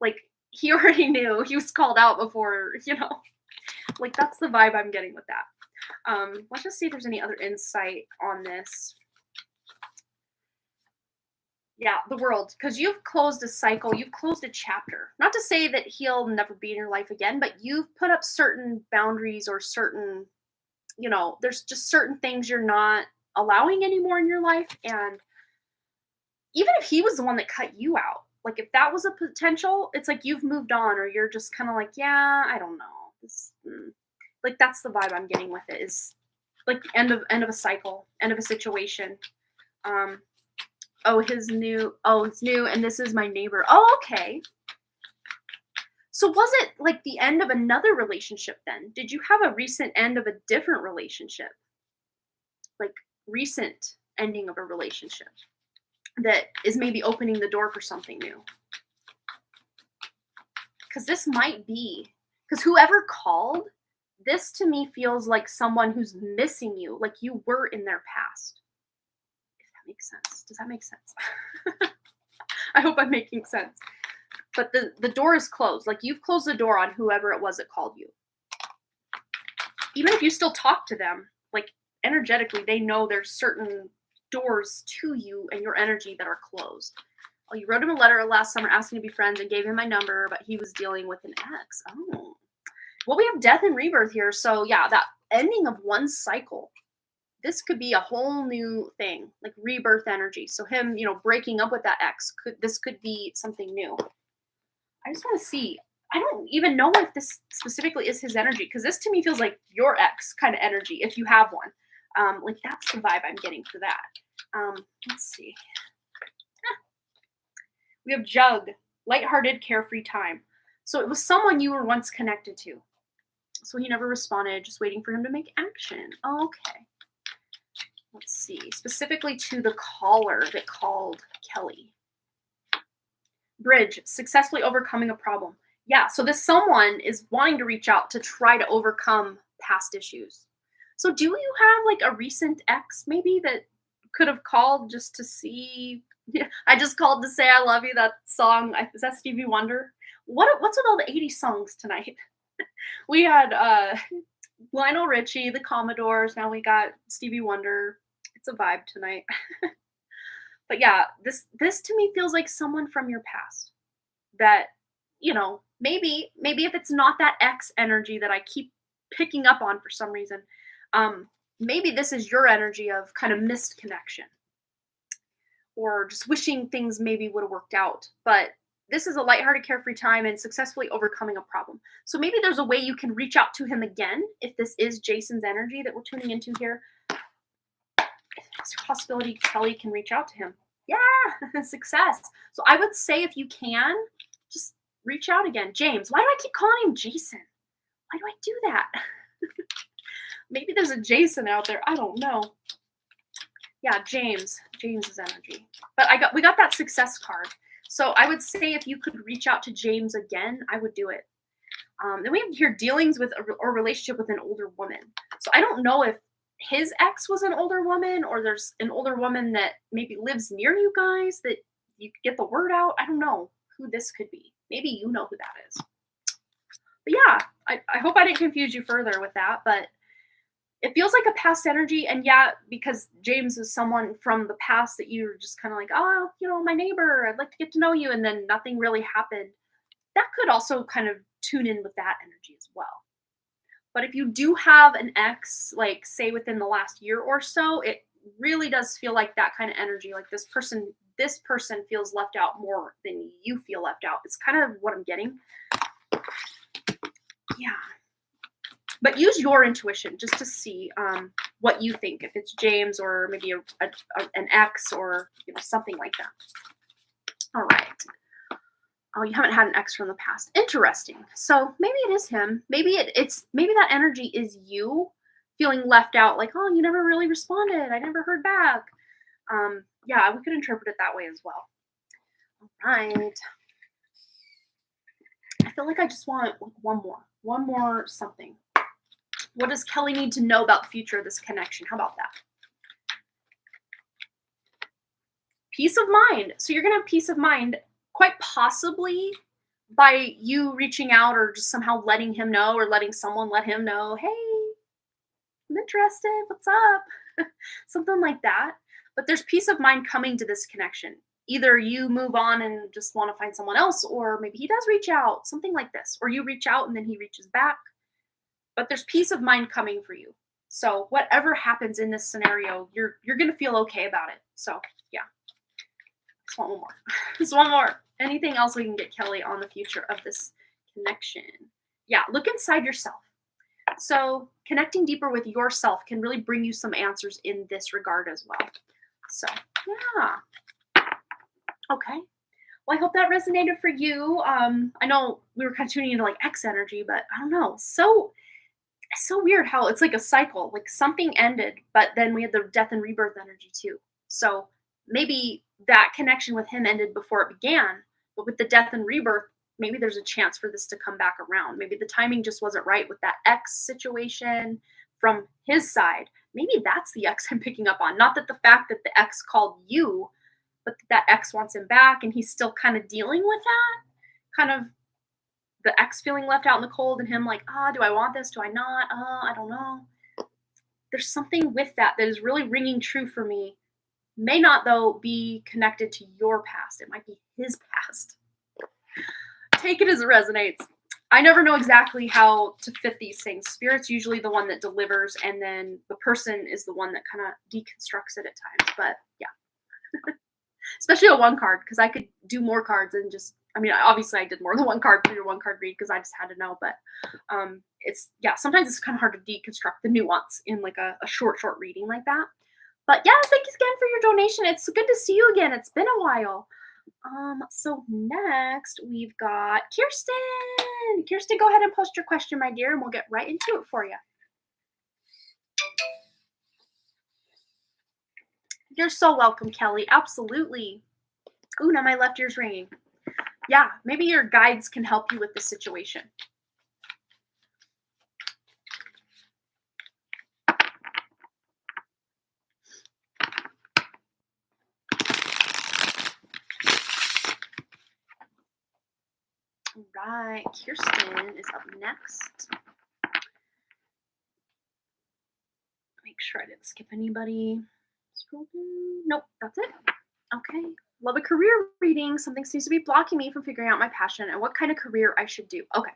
Like, he already knew. He was called out before, like that's the vibe I'm getting with that. Let's just see if there's any other insight on this. Yeah, the world, because you've closed a cycle, you've closed a chapter. Not to say that he'll never be in your life again, but you've put up certain boundaries or certain, there's just certain things you're not allowing anymore in your life. And even if he was the one that cut you out, like if that was a potential, it's like you've moved on, or you're just kind of like, yeah, I don't know. Like that's the vibe I'm getting with it, is like end of a cycle, end of a situation. It's new, and this is my neighbor. Oh, okay. So was it like the end of another relationship then? Did you have a recent end of a different relationship? Like recent ending of a relationship that is maybe opening the door for something new? Because this might be, because whoever called, this to me feels like someone who's missing you, like you were in their past. If that makes sense. Does that make sense? I hope I'm making sense. But the door is closed. Like you've closed the door on whoever it was that called you. Even if you still talk to them, like energetically, they know there's certain doors to you and your energy that are closed. Oh, you wrote him a letter last summer asking to be friends and gave him my number, but he was dealing with an ex. Oh. Well, we have death and rebirth here. So yeah, that ending of one cycle. This could be a whole new thing, like rebirth energy. So him, breaking up with that ex, could be something new. I just want to see. I don't even know if this specifically is his energy, because this to me feels like your ex kind of energy, if you have one. Like that's the vibe I'm getting for that. Let's see. We have Jug, lighthearted, carefree time. So it was someone you were once connected to. So he never responded, just waiting for him to make action. Okay. Let's see. Specifically to the caller that called Kelly. Bridge, successfully overcoming a problem. Yeah, so this someone is wanting to reach out to try to overcome past issues. So do you have like a recent ex maybe that could have called just to see? Yeah, I just called to say I love you. That song, is that Stevie Wonder? What's with all the 80s songs tonight? We had Lionel Richie, the Commodores. Now we got Stevie Wonder. It's a vibe tonight. But yeah, this to me feels like someone from your past that, maybe if it's not that ex energy that I keep picking up on for some reason, maybe this is your energy of kind of missed connection or just wishing things maybe would have worked out. But this is a lighthearted, carefree time and successfully overcoming a problem. So maybe there's a way you can reach out to him again if this is Jason's energy that we're tuning into here. There's a possibility Kelly can reach out to him. Yeah, success. So I would say if you can, just reach out again. James, why do I keep calling him Jason? Why do I do that? Maybe there's a Jason out there. I don't know. Yeah, James's energy. But we got that success card. So I would say if you could reach out to James again, I would do it. Then we have here dealings with or relationship with an older woman. So I don't know if his ex was an older woman or there's an older woman that maybe lives near you guys that you could get the word out. I don't know who this could be. Maybe you know who that is. But yeah, I hope I didn't confuse you further with that, but it feels like a past energy. And yeah, because James is someone from the past that you're just kind of like, oh, my neighbor, I'd like to get to know you. And then nothing really happened. That could also kind of tune in with that energy as well. But if you do have an ex, like say within the last year or so, it really does feel like that kind of energy. Like this person feels left out more than you feel left out. It's kind of what I'm getting. Yeah. But use your intuition just to see what you think. If it's James or maybe an ex or something like that. All right. Oh, you haven't had an ex from the past. Interesting. So maybe it is him. Maybe maybe that energy is you feeling left out. Like, oh, you never really responded. I never heard back. Yeah, we could interpret it that way as well. All right. I feel like I just want one more something. What does Kelly need to know about the future of this connection? How about that? Peace of mind. So you're going to have peace of mind quite possibly by you reaching out or just somehow letting him know or letting someone let him know, hey, I'm interested. What's up? Something like that. But there's peace of mind coming to this connection. Either you move on and just want to find someone else, or maybe he does reach out, something like this. Or you reach out and then he reaches back. But there's peace of mind coming for you. So whatever happens in this scenario, you're going to feel okay about it. So yeah. Just want one more. Just one more. Anything else we can get Kelly on the future of this connection? Yeah, look inside yourself. So connecting deeper with yourself can really bring you some answers in this regard as well. So yeah. Okay. Well, I hope that resonated for you. I know we were kind of tuning into like X energy, but I don't know. So it's so weird how it's like a cycle. Like something ended, but then we had the death and rebirth energy too. So maybe that connection with him ended before it began, but with the death and rebirth, maybe there's a chance for this to come back around. Maybe the timing just wasn't right with that X situation from his side. Maybe that's the X I'm picking up on. Not that the fact that the X called you, but that X wants him back and he's still kind of dealing with that. Kind of the X feeling left out in the cold and him like, do I want this? Do I not? I don't know. There's something with that is really ringing true for me May not, though, be connected to your past. It might be his past. Take it as it resonates. I never know exactly how to fit these things. Spirit's usually the one that delivers, and then the person is the one that kind of deconstructs it at times. But yeah, especially a one card, because I could do more cards and just, I mean, obviously I did more than one card for your one card read because I just had to know. But it's, yeah, sometimes it's kind of hard to deconstruct the nuance in like a short reading like that. But yeah, thank you again for your donation. It's good to see you again. It's been a while. So next we've got Kirsten. Kirsten, go ahead and post your question, my dear, and we'll get right into it for you. You're so welcome, Kelly. Absolutely. Ooh, now my left ear's ringing. Yeah, maybe your guides can help you with the situation. All right, Kirsten is up next. Make sure I didn't skip anybody. Scroll down. Nope, that's it. Okay. Love a career reading. Something seems to be blocking me from figuring out my passion and what kind of career I should do. Okay,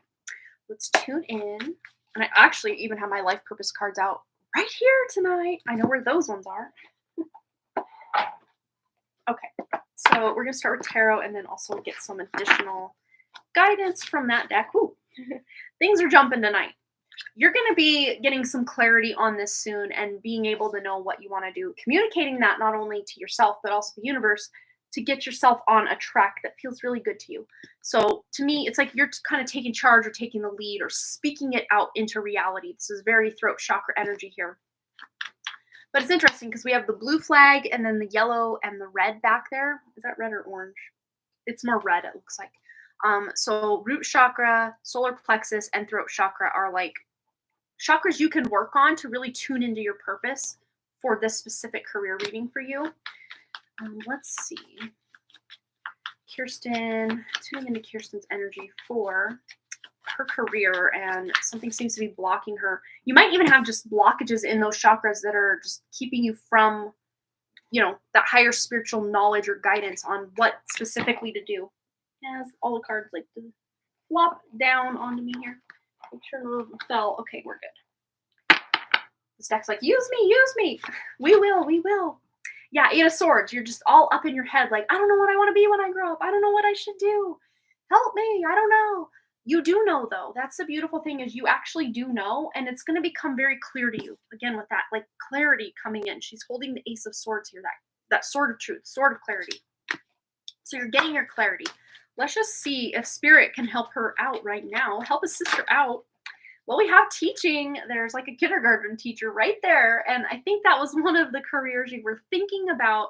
let's tune in. And I actually even have my life purpose cards out right here tonight. I know where those ones are. Okay, so we're going to start with tarot and then also get some additional guidance from that deck. Ooh, things are jumping tonight. You're going to be getting some clarity on this soon and being able to know what you want to do. Communicating that not only to yourself, but also the universe to get yourself on a track that feels really good to you. So to me, it's like you're kind of taking charge or taking the lead or speaking it out into reality. This is very throat chakra energy here. But it's interesting because we have the blue flag and then the yellow and the red back there. Is that red or orange? It's more red, it looks like. So root chakra, solar plexus, and throat chakra are like chakras you can work on to really tune into your purpose for this specific career reading for you. Let's see. Kirsten, tuning into Kirsten's energy for her career, and something seems to be blocking her. You might even have just blockages in those chakras that are just keeping you from, that higher spiritual knowledge or guidance on what specifically to do. As all the cards like to flop down onto me here. Make sure none of them fell. Okay, we're good. This deck's like, use me. We will. Yeah, Eight of Swords. You're just all up in your head like, I don't know what I want to be when I grow up. I don't know what I should do. Help me. I don't know. You do know, though. That's the beautiful thing is you actually do know, and it's going to become very clear to you. Again, with that, like, clarity coming in. She's holding the Ace of Swords here, that sword of truth, sword of clarity. So you're getting your clarity. Let's just see if Spirit can help her out right now. Help a sister out. Well, we have teaching. There's like a kindergarten teacher right there. And I think that was one of the careers you were thinking about,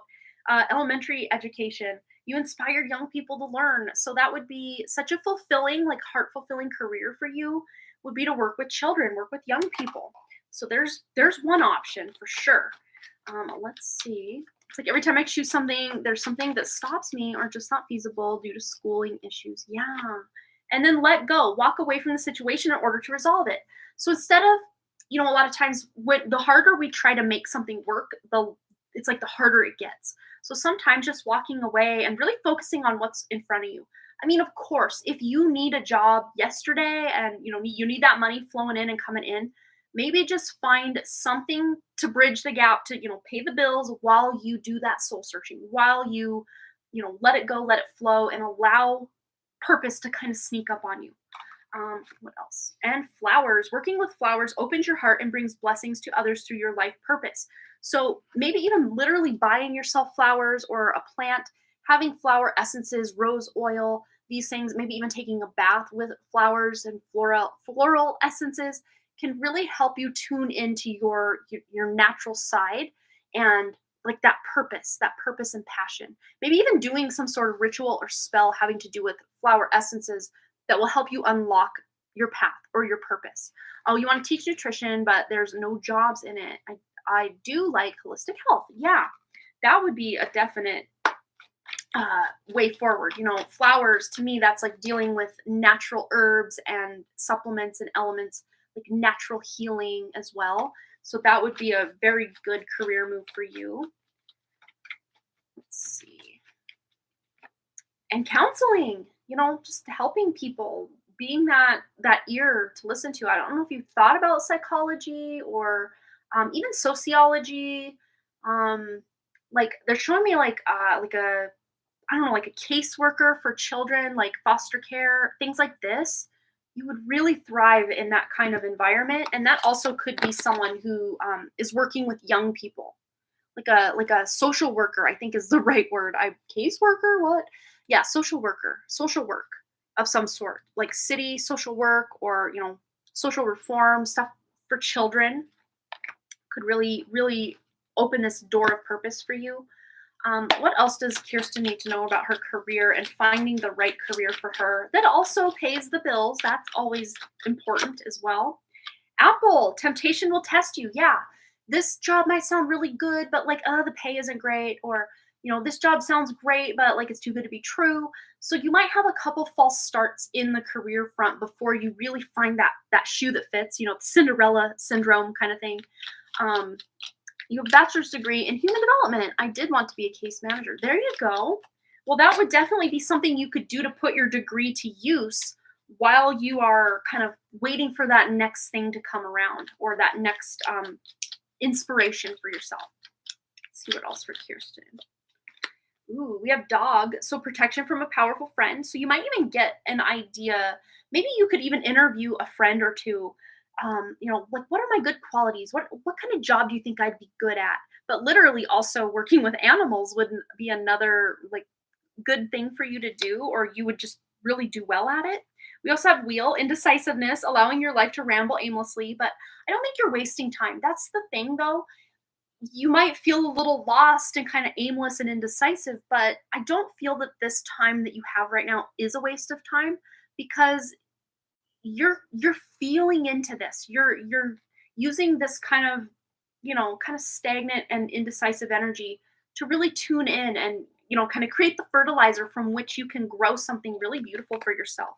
elementary education. You inspired young people to learn. So that would be such a fulfilling, like heart-fulfilling career for you, would be to work with children, work with young people. So there's one option for sure. Let's see. It's like every time I choose something, there's something that stops me or just not feasible due to schooling issues. Yeah. And then let go, walk away from the situation in order to resolve it. So instead of, a lot of times the harder we try to make something work, it's like the harder it gets. So sometimes just walking away and really focusing on what's in front of you. I mean, of course, if you need a job yesterday and, you need that money flowing in and coming in, maybe just find something to bridge the gap to, pay the bills while you do that soul searching, while you, let it go, let it flow, and allow purpose to kind of sneak up on you. What else? And flowers. Working with flowers opens your heart and brings blessings to others through your life purpose. So maybe even literally buying yourself flowers or a plant, having flower essences, rose oil, these things, maybe even taking a bath with flowers and floral essences can really help you tune into your natural side and like that purpose and passion. Maybe even doing some sort of ritual or spell having to do with flower essences that will help you unlock your path or your purpose. Oh, you want to teach nutrition, but there's no jobs in it. I do like holistic health. Yeah, that would be a definite way forward. Flowers, to me, that's like dealing with natural herbs and supplements and elements, like natural healing as well. So that would be a very good career move for you. see. And counseling, just helping people, being that ear to listen to. I don't know if you've thought about psychology or even sociology. Um, like they're showing me like a I don't know, like a caseworker for children, like foster care, things like this. You would really thrive in that kind of environment, and that also could be someone who is working with young people, like a social worker. I think is the right word. I caseworker, what? Yeah, social worker, social work of some sort, like city social work or social reform stuff for children could really open this door of purpose for you. What else does Kirsten need to know about her career and finding the right career for her that also pays the bills? That's always important as well. Apple, temptation will test you. Yeah, this job might sound really good, but like, the pay isn't great, or this job sounds great, but like it's too good to be true. So you might have a couple false starts in the career front before you really find that shoe that fits. Cinderella syndrome kind of thing. You have a bachelor's degree in human development. I did want to be a case manager. There you go. Well, that would definitely be something you could do to put your degree to use while you are kind of waiting for that next thing to come around or that next inspiration for yourself. Let's see what else for Kirsten. Ooh, we have dog. So protection from a powerful friend. So you might even get an idea. Maybe you could even interview a friend or two. Like what are my good qualities? What kind of job do you think I'd be good at? But literally also working with animals would be another like good thing for you to do, or you would just really do well at it. We also have wheel, indecisiveness, allowing your life to ramble aimlessly, but I don't think you're wasting time. That's the thing though. You might feel a little lost and kind of aimless and indecisive, but I don't feel that this time that you have right now is a waste of time because you're feeling into this. You're using this kind of stagnant and indecisive energy to really tune in and kind of create the fertilizer from which you can grow something really beautiful for yourself.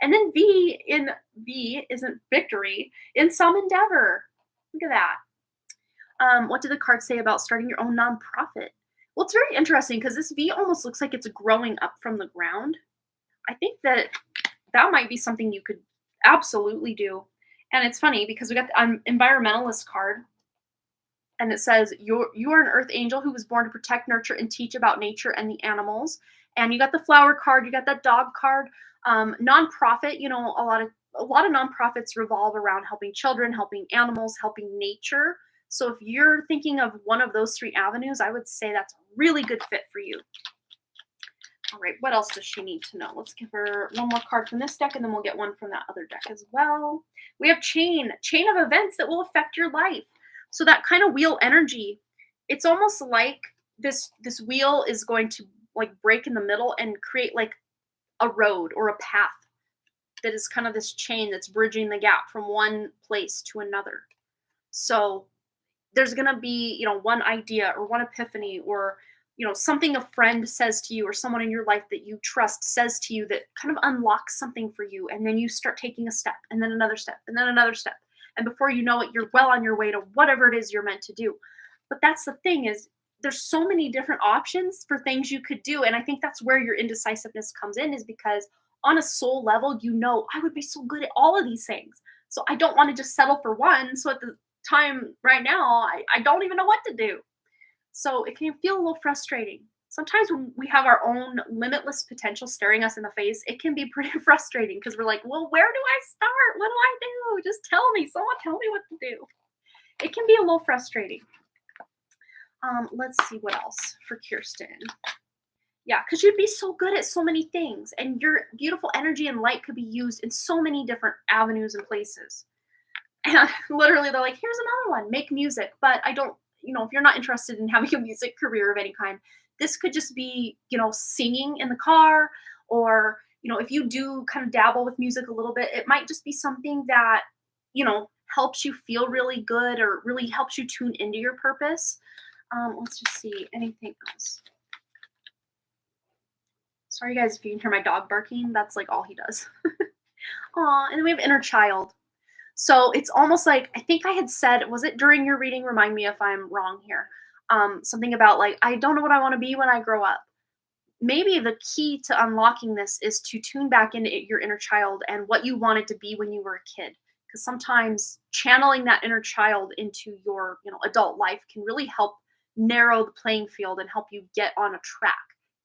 And then V isn't victory in some endeavor. Look at that. What did the card say about starting your own nonprofit? Well, it's very interesting because this V almost looks like it's growing up from the ground. I think that might be something you could absolutely do. And it's funny because we got the environmentalist card, and it says you are an earth angel who was born to protect, nurture, and teach about nature and the animals. And you got the flower card, you got that dog card. Nonprofit, a lot of nonprofits revolve around helping children, helping animals, helping nature. So if you're thinking of one of those three avenues, I would say that's a really good fit for you. All right, what else does she need to know? Let's give her one more card from this deck, and then we'll get one from that other deck as well. We have chain of events that will affect your life. So that kind of wheel energy, it's almost like this wheel is going to like break in the middle and create like a road or a path that is kind of this chain that's bridging the gap from one place to another. So there's going to be, one idea or one epiphany or, something a friend says to you or someone in your life that you trust says to you that kind of unlocks something for you. And then you start taking a step and then another step and then another step. And before you know it, you're well on your way to whatever it is you're meant to do. But that's the thing is there's so many different options for things you could do. And I think that's where your indecisiveness comes in, is because on a soul level, I would be so good at all of these things. So I don't want to just settle for one. So at the time right now, I don't even know what to do. So it can feel a little frustrating. Sometimes when we have our own limitless potential staring us in the face, it can be pretty frustrating because we're like, well, where do I start? What do I do? Just tell me. Someone tell me what to do. It can be a little frustrating. Let's see what else for Kirsten. Yeah, because you'd be so good at so many things, and your beautiful energy and light could be used in so many different avenues and places. And literally, they're like, here's another one, make music. But I don't, if you're not interested in having a music career of any kind, this could just be, singing in the car, or, if you do kind of dabble with music a little bit, it might just be something that, helps you feel really good or really helps you tune into your purpose. Let's just see, anything else. Sorry, guys, if you can hear my dog barking. That's like all he does. Aw, and then we have inner child. So it's almost like, I think I had said, was it during your reading? Remind me if I'm wrong here. something about like, I don't know what I want to be when I grow up. Maybe the key to unlocking this is to tune back into your inner child and what you wanted to be when you were a kid. Because sometimes channeling that inner child into your, adult life can really help narrow the playing field and help you get on a track,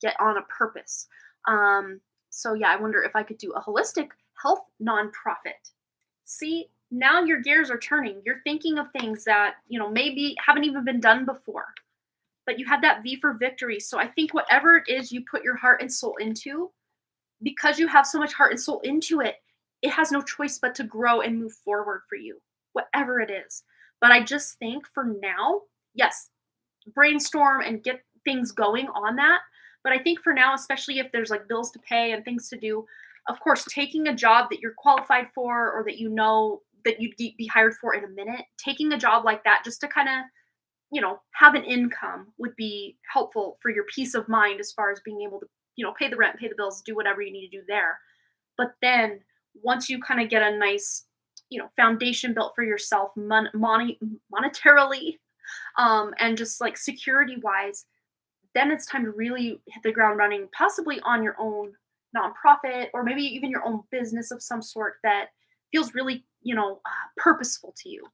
get on a purpose. So yeah, I wonder if I could do a holistic health nonprofit. See, now your gears are turning. You're thinking of things that, maybe haven't even been done before, but you had that V for victory. So I think whatever it is you put your heart and soul into, because you have so much heart and soul into it, it has no choice but to grow and move forward for you, whatever it is. But I just think for now, yes, brainstorm and get things going on that. But I think for now, especially if there's like bills to pay and things to do, of course, taking a job that you're qualified for or that you know that you'd be hired for in a minute, taking a job like that just to kind of, have an income would be helpful for your peace of mind as far as being able to, pay the rent, pay the bills, do whatever you need to do there. But then once you kind of get a nice, foundation built for yourself monetarily, and just like security wise, then it's time to really hit the ground running, possibly on your own nonprofit or maybe even your own business of some sort that feels really, purposeful to you.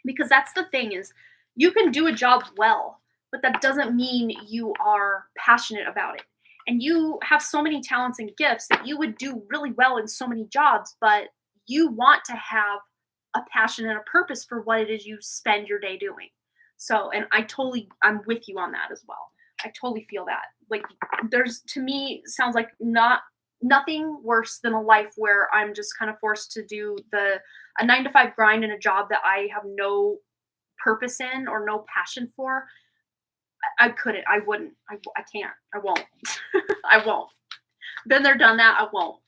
Because that's the thing is you can do a job well, but that doesn't mean you are passionate about it. And you have so many talents and gifts that you would do really well in so many jobs, but you want to have a passion and a purpose for what it is you spend your day doing. So, and I'm with you on that as well. I totally feel that. Like, there's, to me, sounds like nothing worse than a life where I'm just kind of forced to do a 9 to 5 grind in a job that I have no purpose in or no passion for. I couldn't. I wouldn't. I can't. I won't. I won't. Been there, done that. I won't.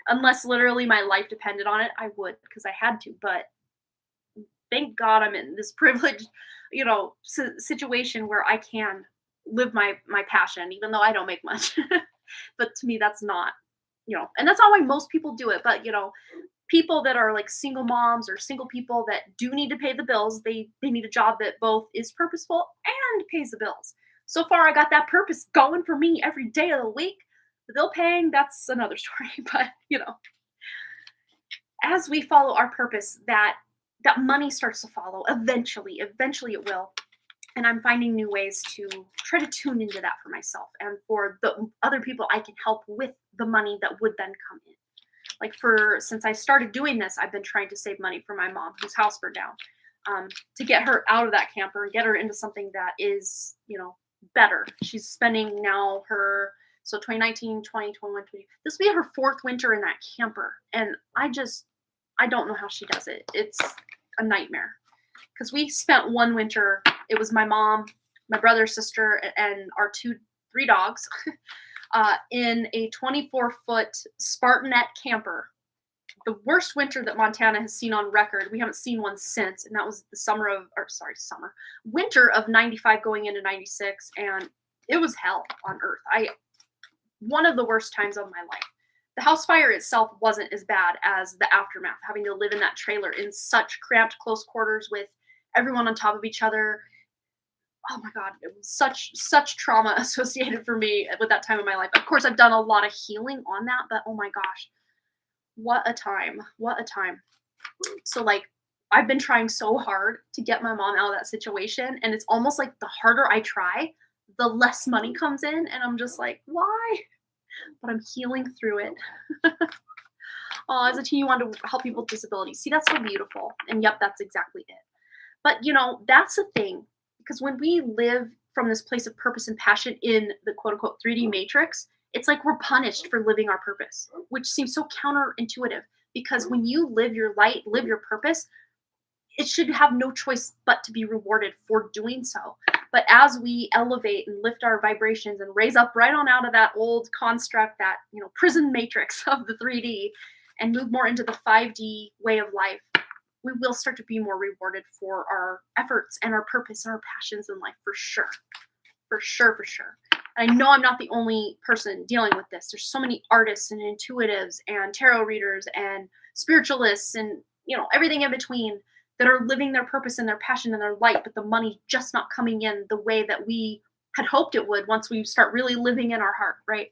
Unless literally my life depended on it, I would because I had to. But thank God I'm in this privileged, situation where I can live my passion, even though I don't make much. But to me, that's not, and that's not why most people do it. But people that are like single moms or single people that do need to pay the bills, they need a job that both is purposeful and pays the bills. So far, I got that purpose going for me every day of the week. The bill paying, that's another story. But as we follow our purpose, that money starts to follow. Eventually it will. And I'm finding new ways to try to tune into that for myself and for the other people I can help with the money that would then come in. Like since I started doing this, I've been trying to save money for my mom whose house burned down, to get her out of that camper and get her into something that is, better. She's spending now so 2019, 20, 21, 20, this will be her 4th winter in that camper. And I don't know how she does it. It's a nightmare. Because we spent one winter, it was my mom, my brother, sister, and our 3 dogs, in a 24-foot Spartanette camper. The worst winter that Montana has seen on record. We haven't seen one since, and that was the winter of 95 going into 96, and it was hell on earth. One of the worst times of my life. The house fire itself wasn't as bad as the aftermath, having to live in that trailer in such cramped, close quarters with everyone on top of each other. Oh my God, it was such trauma associated for me with that time of my life. Of course, I've done a lot of healing on that, but oh my gosh, what a time. What a time. So like, I've been trying so hard to get my mom out of that situation, and it's almost like the harder I try, the less money comes in, and I'm just like, why? But I'm healing through it. Oh, as a teen, you want to help people with disabilities. See, that's so beautiful. And yep, that's exactly it. But that's the thing. Because when we live from this place of purpose and passion in the quote unquote 3D matrix, it's like we're punished for living our purpose, which seems so counterintuitive. Because when you live your light, live your purpose, it should have no choice but to be rewarded for doing so. But as we elevate and lift our vibrations and raise up right on out of that old construct, that prison matrix of the 3D, and move more into the 5D way of life, we will start to be more rewarded for our efforts and our purpose and our passions in life, for sure. For sure, for sure. And I know I'm not the only person dealing with this. There's so many artists and intuitives and tarot readers and spiritualists and everything in between that are living their purpose and their passion and their light, but the money just not coming in the way that we had hoped it would once we start really living in our heart, right?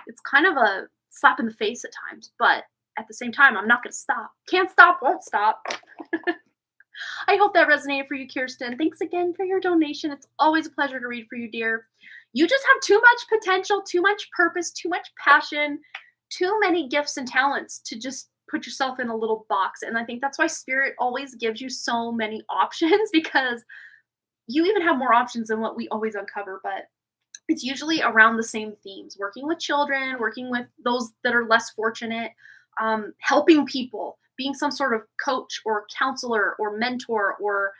It's kind of a slap in the face at times, but at the same time, I'm not going to stop. Can't stop, won't stop. I hope that resonated for you, Kirsten. Thanks again for your donation. It's always a pleasure to read for you, dear. You just have too much potential, too much purpose, too much passion, too many gifts and talents to just put yourself in a little box. And I think that's why Spirit always gives you so many options because you even have more options than what we always uncover. But it's usually around the same themes: working with children, working with those that are less fortunate, helping people, being some sort of coach or counselor or mentor or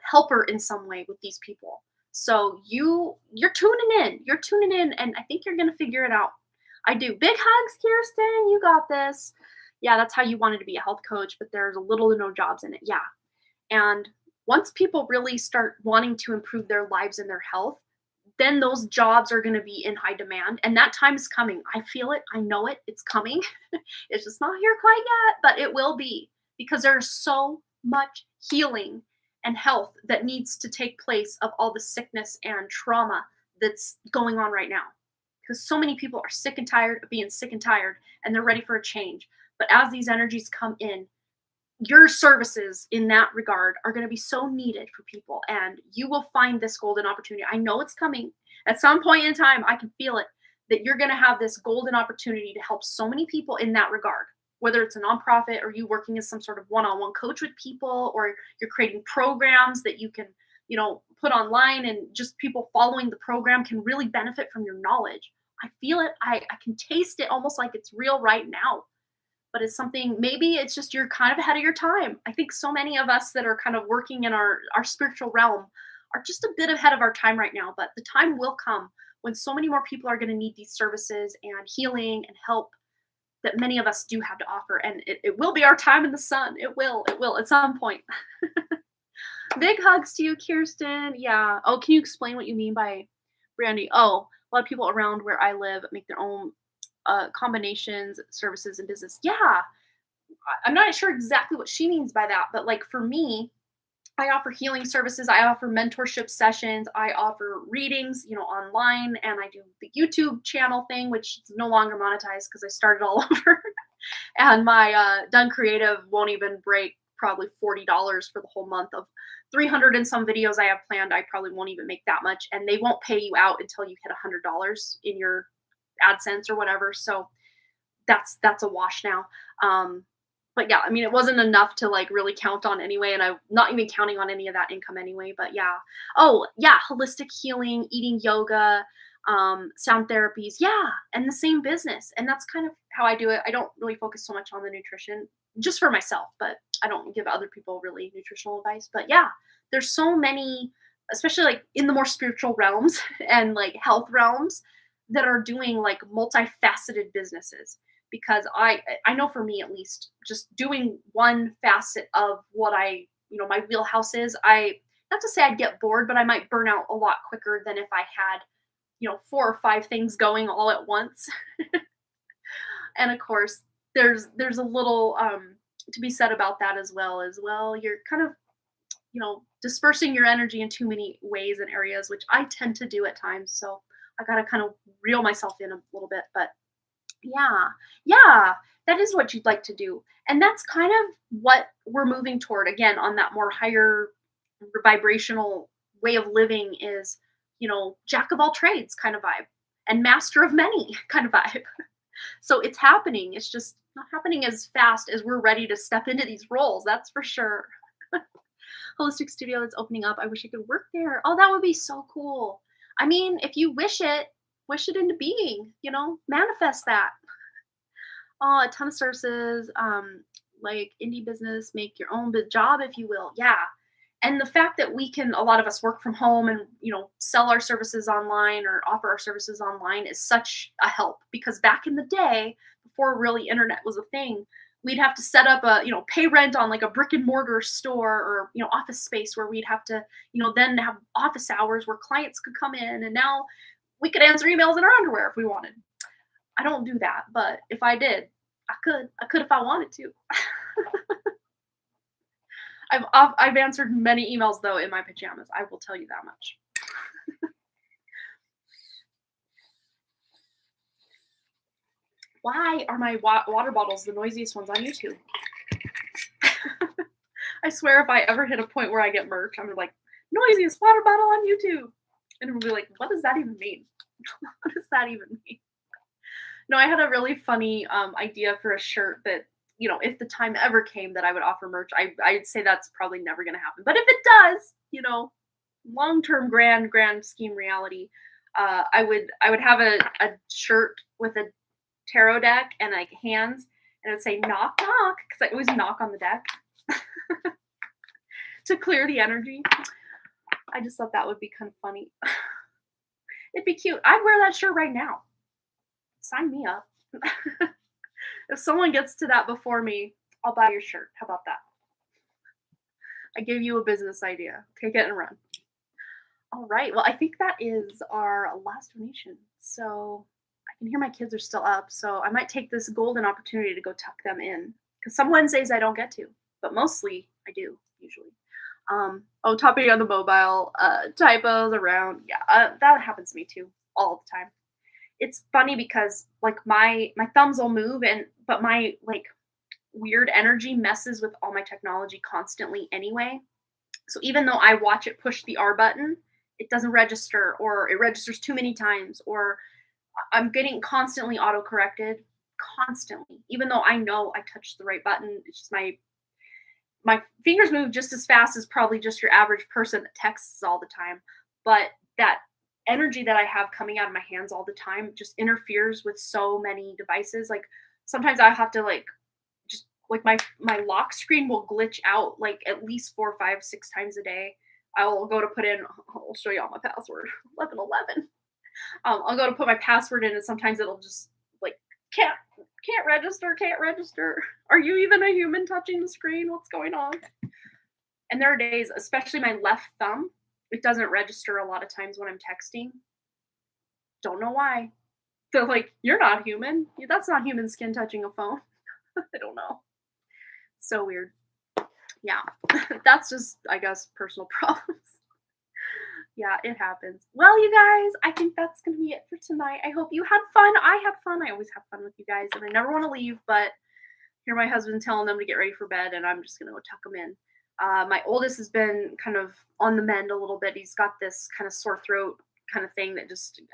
helper in some way with these people. So you're tuning in, and I think you're gonna figure it out. I do. Big hugs, Kirsten. You got this. Yeah, that's how you wanted to be a health coach, but there's a little to no jobs in it. Yeah. And once people really start wanting to improve their lives and their health, then those jobs are going to be in high demand. And that time is coming. I feel it. I know it. It's coming. It's just not here quite yet, but it will be, because there's so much healing and health that needs to take place of all the sickness and trauma that's going on right now. Because so many people are sick and tired of being sick and tired, and they're ready for a change. But as these energies come in, your services in that regard are going to be so needed for people, and you will find this golden opportunity. I know it's coming at some point in time. I can feel it, that you're going to have this golden opportunity to help so many people in that regard, whether it's a nonprofit or you working as some sort of one-on-one coach with people, or you're creating programs that you can put online, and just people following the program can really benefit from your knowledge. I feel it. I can taste it almost like it's real right now. But it's something, maybe it's just you're kind of ahead of your time. I think so many of us that are kind of working in our spiritual realm are just a bit ahead of our time right now. But the time will come when so many more people are going to need these services and healing and help that many of us do have to offer. And it will be our time in the sun. It will at some point. Big hugs to you, Kirsten. Yeah. Oh, can you explain what you mean by Brandy? Oh, a lot of people around where I live make their own combinations, services, and business. Yeah, I'm not sure exactly what she means by that, but like for me, I offer healing services, I offer mentorship sessions, I offer readings, online, and I do the YouTube channel thing, which is no longer monetized because I started all over. And my Done Creative won't even break probably $40 for the whole month of 300 and some videos I have planned. I probably won't even make that much, and they won't pay you out until you hit $100 in your AdSense or whatever. So that's a wash now. But yeah, I mean, it wasn't enough to like really count on anyway, and I'm not even counting on any of that income anyway. But yeah. Oh yeah, holistic healing, eating yoga, sound therapies. Yeah, and the same business. And that's kind of how I do it. I don't really focus so much on the nutrition, just for myself, but I don't give other people really nutritional advice. But yeah, there's so many, especially like in the more spiritual realms and like health realms, that are doing like multifaceted businesses. Because I know for me at least, just doing one facet of what my wheelhouse is, I, not to say I'd get bored, but I might burn out a lot quicker than if I had 4 or 5 things going all at once. And of course there's a little to be said about that as well. You're kind of dispersing your energy in too many ways and areas, which I tend to do at times. So I got to kind of reel myself in a little bit. But yeah, that is what you'd like to do. And that's kind of what we're moving toward, again, on that more higher vibrational way of living, is, jack of all trades kind of vibe, and master of many kind of vibe. So it's happening. It's just not happening as fast as we're ready to step into these roles. That's for sure. Holistic studio that's opening up. I wish I could work there. Oh, that would be so cool. I mean, if you wish it into being, manifest that. Oh, a ton of services, like indie business, make your own job, if you will. Yeah. And the fact that a lot of us work from home and, sell our services online or offer our services online is such a help, because back in the day, before really internet was a thing, we'd have to set up pay rent on like a brick and mortar store or, office space where we'd have to, then have office hours where clients could come in. And now we could answer emails in our underwear if we wanted. I don't do that, but if I did, I could if I wanted to. I've answered many emails though in my pajamas. I will tell you that much. Why are my water bottles the noisiest ones on YouTube? I swear if I ever hit a point where I get merch, I'm like, noisiest water bottle on YouTube. And we'll be like, what does that even mean? What does that even mean? No, I had a really funny idea for a shirt that, if the time ever came that I would offer merch, I'd say that's probably never going to happen. But if it does, long-term grand scheme reality, I would have a shirt with a tarot deck and like hands, and it would say knock knock because I always knock on the deck to clear the energy. I just thought that would be kind of funny. It'd be cute. I'd wear that shirt right now. Sign me up. If someone gets to that before me, I'll buy your shirt. How about that? I give you a business idea. Take it and run. All right. Well, I think that is our last donation. So I can hear my kids are still up. So I might take this golden opportunity to go tuck them in. Because some Wednesdays I don't get to. But mostly I do, usually. Topping on the mobile, typos around. Yeah, that happens to me too, all the time. It's funny because like my thumbs will move but my like weird energy messes with all my technology constantly anyway. So even though I watch it push the R button, it doesn't register, or it registers too many times, or I'm getting constantly auto-corrected constantly, even though I know I touched the right button. It's just my fingers move just as fast as probably just your average person that texts all the time. But that energy that I have coming out of my hands all the time just interferes with so many devices. Like sometimes I have to just my lock screen will glitch out like at least 4, 5, 6 times a day. I'll go to put in, I'll show you all my password, 1111. I'll go to put my password in and sometimes it'll just like, can't register. Are you even a human touching the screen? What's going on? And there are days, especially my left thumb, it doesn't register a lot of times when I'm texting. Don't know why. They're like, you're not human. That's not human skin touching a phone. I don't know. So weird. Yeah. That's just, I guess, personal problems. Yeah, it happens. Well, you guys, I think that's going to be it for tonight. I hope you had fun. I had fun. I always have fun with you guys, and I never want to leave, but hear my husband telling them to get ready for bed, and I'm just going to go tuck them in. My oldest has been kind of on the mend a little bit. He's got this kind of sore throat kind of thing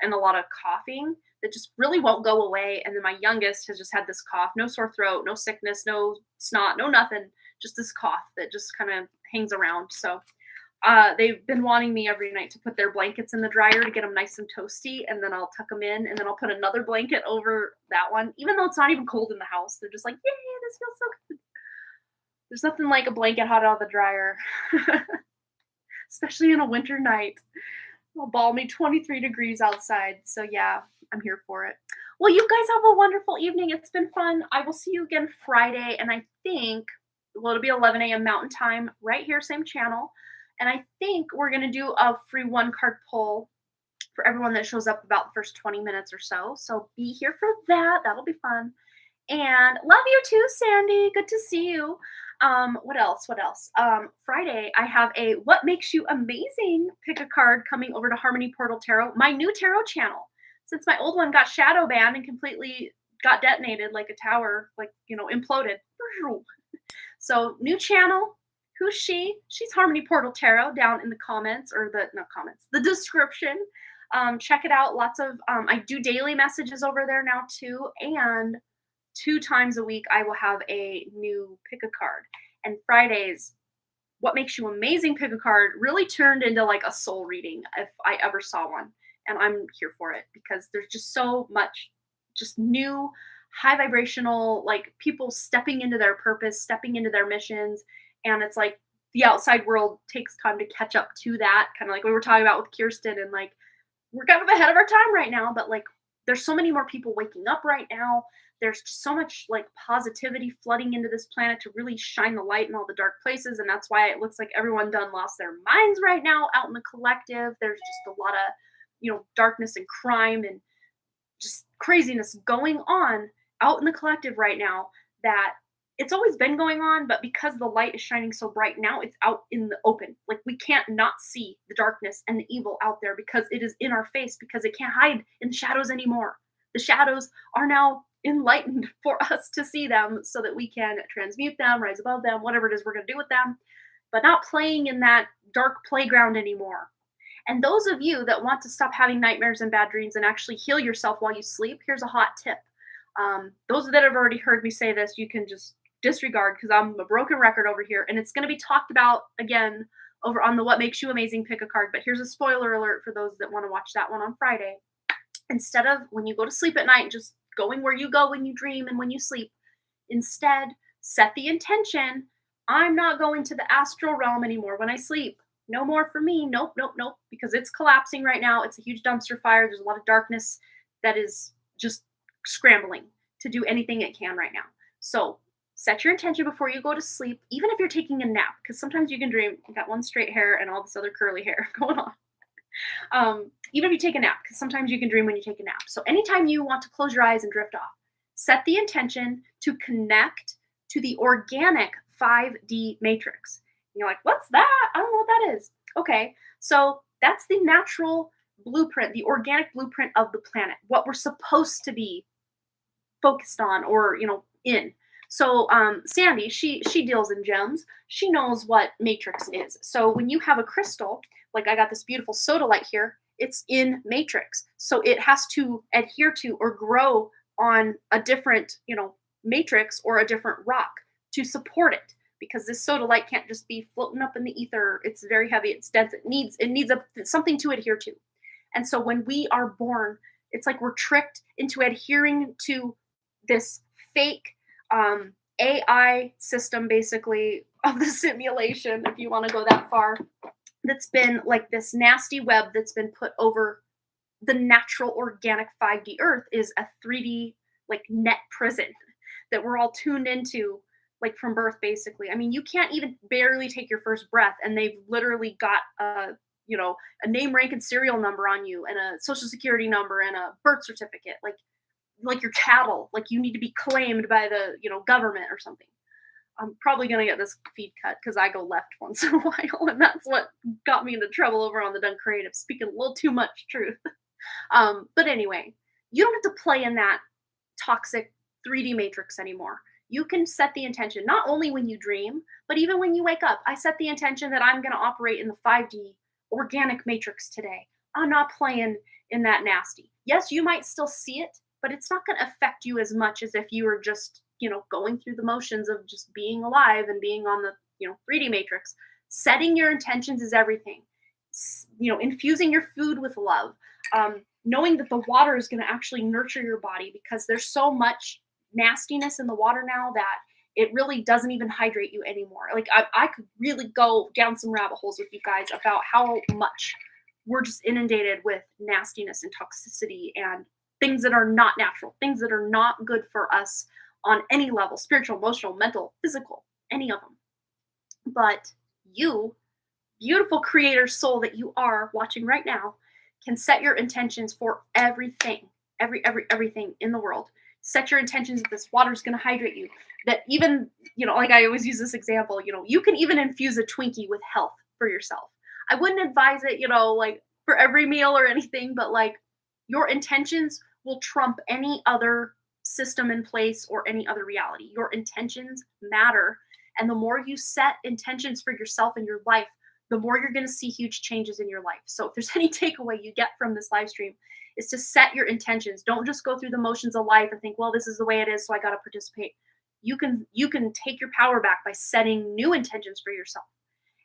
and a lot of coughing that just really won't go away. And then my youngest has just had this cough, no sore throat, no sickness, no snot, no nothing, just this cough that just kind of hangs around. So they've been wanting me every night to put their blankets in the dryer to get them nice and toasty, and then I'll tuck them in, and then I'll put another blanket over that one, even though it's not even cold in the house. They're just like, yay, this feels so good. There's nothing like a blanket hot out of the dryer, especially in a winter night. It'll balmy 23 degrees outside. So yeah, I'm here for it. Well, you guys have a wonderful evening. It's been fun. I will see you again Friday, and I think, it'll be 11 a.m. Mountain Time right here, same channel. And I think we're going to do a free 1-card pull for everyone that shows up about the first 20 minutes or so. So be here for that. That'll be fun. And love you too, Sandy. Good to see you. What else? Friday, I have a What Makes You Amazing pick a card coming over to Harmony Portal Tarot, my new tarot channel. Since my old one got shadow banned and completely got detonated like a tower, imploded. So new channel. Who's she? She's Harmony Portal Tarot down in the comments, or the description. Check it out. Lots of, I do daily messages over there now too. And 2 times a week, I will have a new pick a card. And Fridays, What Makes You Amazing pick a card really turned into like a soul reading if I ever saw one. And I'm here for it because there's just so much just new, high vibrational, like people stepping into their purpose, stepping into their missions. And it's like the outside world takes time to catch up to that, kind of like we were talking about with Kirsten, and like we're kind of ahead of our time right now, but like there's so many more people waking up right now. There's just so much like positivity flooding into this planet to really shine the light in all the dark places, and that's why it looks like everyone done lost their minds right now out in the collective. There's just a lot of darkness and crime and just craziness going on out in the collective right now that It's always been going on, but because the light is shining so bright now, it's out in the open. Like we can't not see the darkness and the evil out there because it is in our face because it can't hide in the shadows anymore. The shadows are now enlightened for us to see them so that we can transmute them, rise above them, whatever it is we're going to do with them, but not playing in that dark playground anymore. And those of you that want to stop having nightmares and bad dreams and actually heal yourself while you sleep, here's a hot tip. Those that have already heard me say this, you can just disregard because I'm a broken record over here. And it's going to be talked about again over on the What Makes You Amazing Pick a Card. But here's a spoiler alert for those that want to watch that one on Friday. Instead of when you go to sleep at night, just going where you go when you dream and when you sleep, instead, set the intention. I'm not going to the astral realm anymore when I sleep. No more for me. Nope, nope, nope. Because it's collapsing right now. It's a huge dumpster fire. There's a lot of darkness that is just scrambling to do anything it can right now. So set your intention before you go to sleep, even if you're taking a nap, because sometimes you can dream you got one straight hair and all this other curly hair going on. Even if you take a nap, because sometimes you can dream when you take a nap. So anytime you want to close your eyes and drift off, set the intention to connect to the organic 5D matrix. And you're like, what's that? I don't know what that is. Okay, so that's the natural blueprint, the organic blueprint of the planet, what we're supposed to be focused on or, in. So Sandy, she deals in gems. She knows what matrix is. So when you have a crystal, like I got this beautiful sodalite here, it's in matrix. So it has to adhere to or grow on a different, matrix or a different rock to support it because this sodalite can't just be floating up in the ether. It's very heavy. It's dense. It needs something to adhere to. And so when we are born, it's like we're tricked into adhering to this fake AI system, basically, of the simulation, if you want to go that far, that's been like this nasty web that's been put over the natural organic 5D Earth is a 3D like net prison that we're all tuned into like from birth, basically. I mean, you can't even barely take your first breath, and they've literally got a name, rank, and serial number on you, and a social security number, and a birth certificate, like your cattle, like you need to be claimed by the government or something. I'm probably gonna get this feed cut because I go left once in a while, and that's what got me into trouble over on the Done Creative, speaking a little too much truth. But anyway, you don't have to play in that toxic 3D matrix anymore. You can set the intention not only when you dream, but even when you wake up. I set the intention that I'm going to operate in the 5D organic matrix today. I'm not playing in that nasty. Yes, you might still see it, but it's not going to affect you as much as if you were just, going through the motions of just being alive and being on the, 3D matrix. Setting your intentions is everything. Infusing your food with love. Knowing that the water is going to actually nurture your body because there's so much nastiness in the water now that it really doesn't even hydrate you anymore. Like I could really go down some rabbit holes with you guys about how much we're just inundated with nastiness and toxicity and things that are not natural, things that are not good for us on any level, spiritual, emotional, mental, physical, any of them. But you, beautiful creator soul that you are watching right now, can set your intentions for everything, everything in the world. Set your intentions that this water is going to hydrate you. That even, like I always use this example, you can even infuse a Twinkie with health for yourself. I wouldn't advise it, like for every meal or anything, but like your intentions will trump any other system in place or any other reality. Your intentions matter. And the more you set intentions for yourself in your life, the more you're going to see huge changes in your life. So if there's any takeaway you get from this live stream, is to set your intentions. Don't just go through the motions of life and think, well, this is the way it is, so I got to participate. You can take your power back by setting new intentions for yourself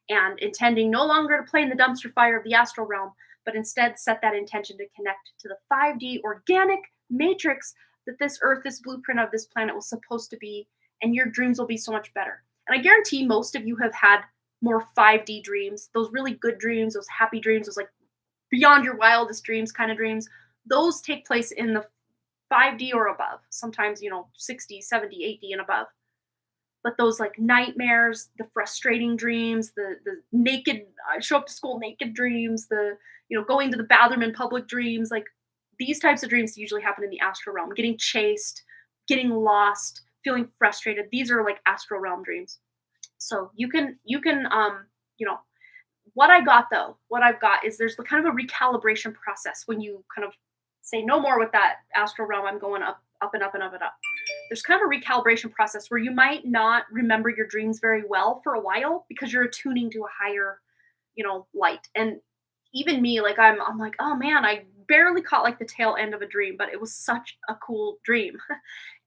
and intending no longer to play in the dumpster fire of the astral realm, but instead set that intention to connect to the 5D organic matrix that this earth, this blueprint of this planet was supposed to be, and your dreams will be so much better. And I guarantee most of you have had more 5D dreams, those really good dreams, those happy dreams, those like beyond your wildest dreams kind of dreams. Those take place in the 5D or above, sometimes, 60, 70, 80 and above. But those like nightmares, the frustrating dreams, the naked, I show up to school naked dreams, the, going to the bathroom in public dreams, like these types of dreams usually happen in the astral realm, getting chased, getting lost, feeling frustrated. These are like astral realm dreams. So you can you know, what I got though, what I've got is there's the kind of a recalibration process when you kind of say no more with that astral realm. I'm going up, up and up and up and up. There's kind of a recalibration process where you might not remember your dreams very well for a while because you're attuning to a higher, light. And even me, like I'm like, oh man, I barely caught like the tail end of a dream, but it was such a cool dream.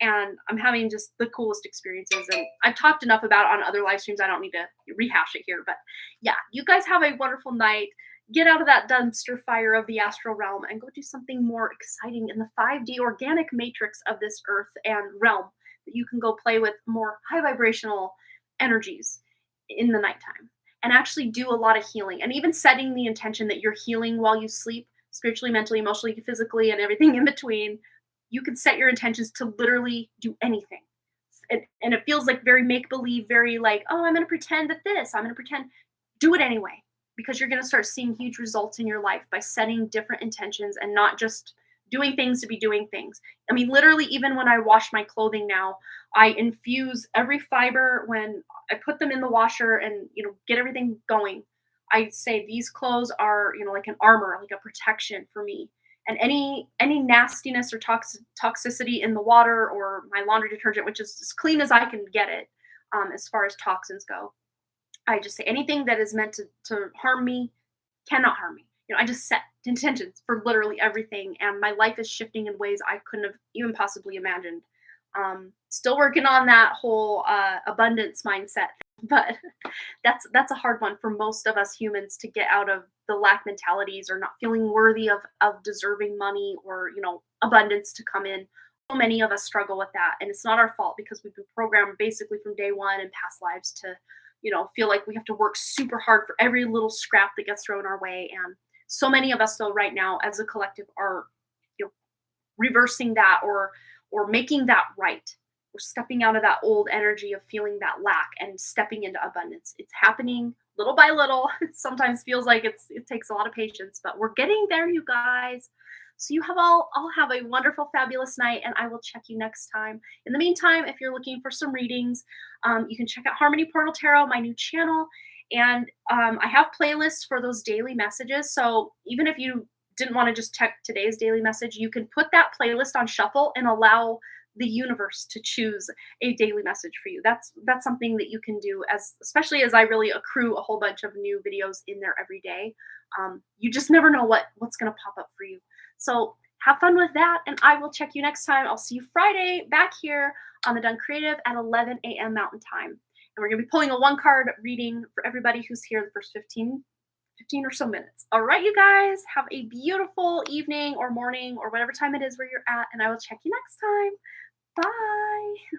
And I'm having just the coolest experiences. And I've talked enough about it on other live streams. I don't need to rehash it here. But yeah, you guys have a wonderful night. Get out of that dumpster fire of the astral realm and go do something more exciting in the 5D organic matrix of this earth and realm that you can go play with more high vibrational energies in the nighttime and actually do a lot of healing, and even setting the intention that you're healing while you sleep, spiritually, mentally, emotionally, physically, and everything in between. You can set your intentions to literally do anything. And it feels like very make believe, very like, oh, I'm going to pretend that this, I'm going to pretend. Do it anyway, because you're going to start seeing huge results in your life by setting different intentions and not just doing things to be doing things. I mean, literally, even when I wash my clothing now, I infuse every fiber when I put them in the washer and, get everything going. I say these clothes are, like an armor, like a protection for me. And any nastiness or toxicity in the water or my laundry detergent, which is as clean as I can get it, as far as toxins go, I just say anything that is meant to harm me cannot harm me. I just set intentions for literally everything, and my life is shifting in ways I couldn't have even possibly imagined. Still working on that whole abundance mindset, but that's a hard one for most of us humans to get out of the lack mentalities or not feeling worthy of deserving money or abundance to come in. So many of us struggle with that, and it's not our fault because we've been programmed basically from day one in past lives to feel like we have to work super hard for every little scrap that gets thrown our way. And so many of us, though, right now as a collective are, reversing that or making that right. We're stepping out of that old energy of feeling that lack and stepping into abundance. It's happening little by little. It sometimes feels like it takes a lot of patience, but we're getting there, you guys. So you all have a wonderful, fabulous night, and I will check you next time. In the meantime, if you're looking for some readings, you can check out Harmony Portal Tarot, my new channel, and I have playlists for those daily messages. So even if you didn't want to just check today's daily message, you can put that playlist on shuffle and allow the universe to choose a daily message for you. That's something that you can do, especially as I really accrue a whole bunch of new videos in there every day. You just never know what's going to pop up for you. So have fun with that, and I will check you next time. I'll see you Friday back here on the Done Creative at 11 a.m. Mountain Time. And we're going to be pulling a one-card reading for everybody who's here the first 15 or so minutes. All right, you guys, have a beautiful evening or morning or whatever time it is where you're at, and I will check you next time. Bye.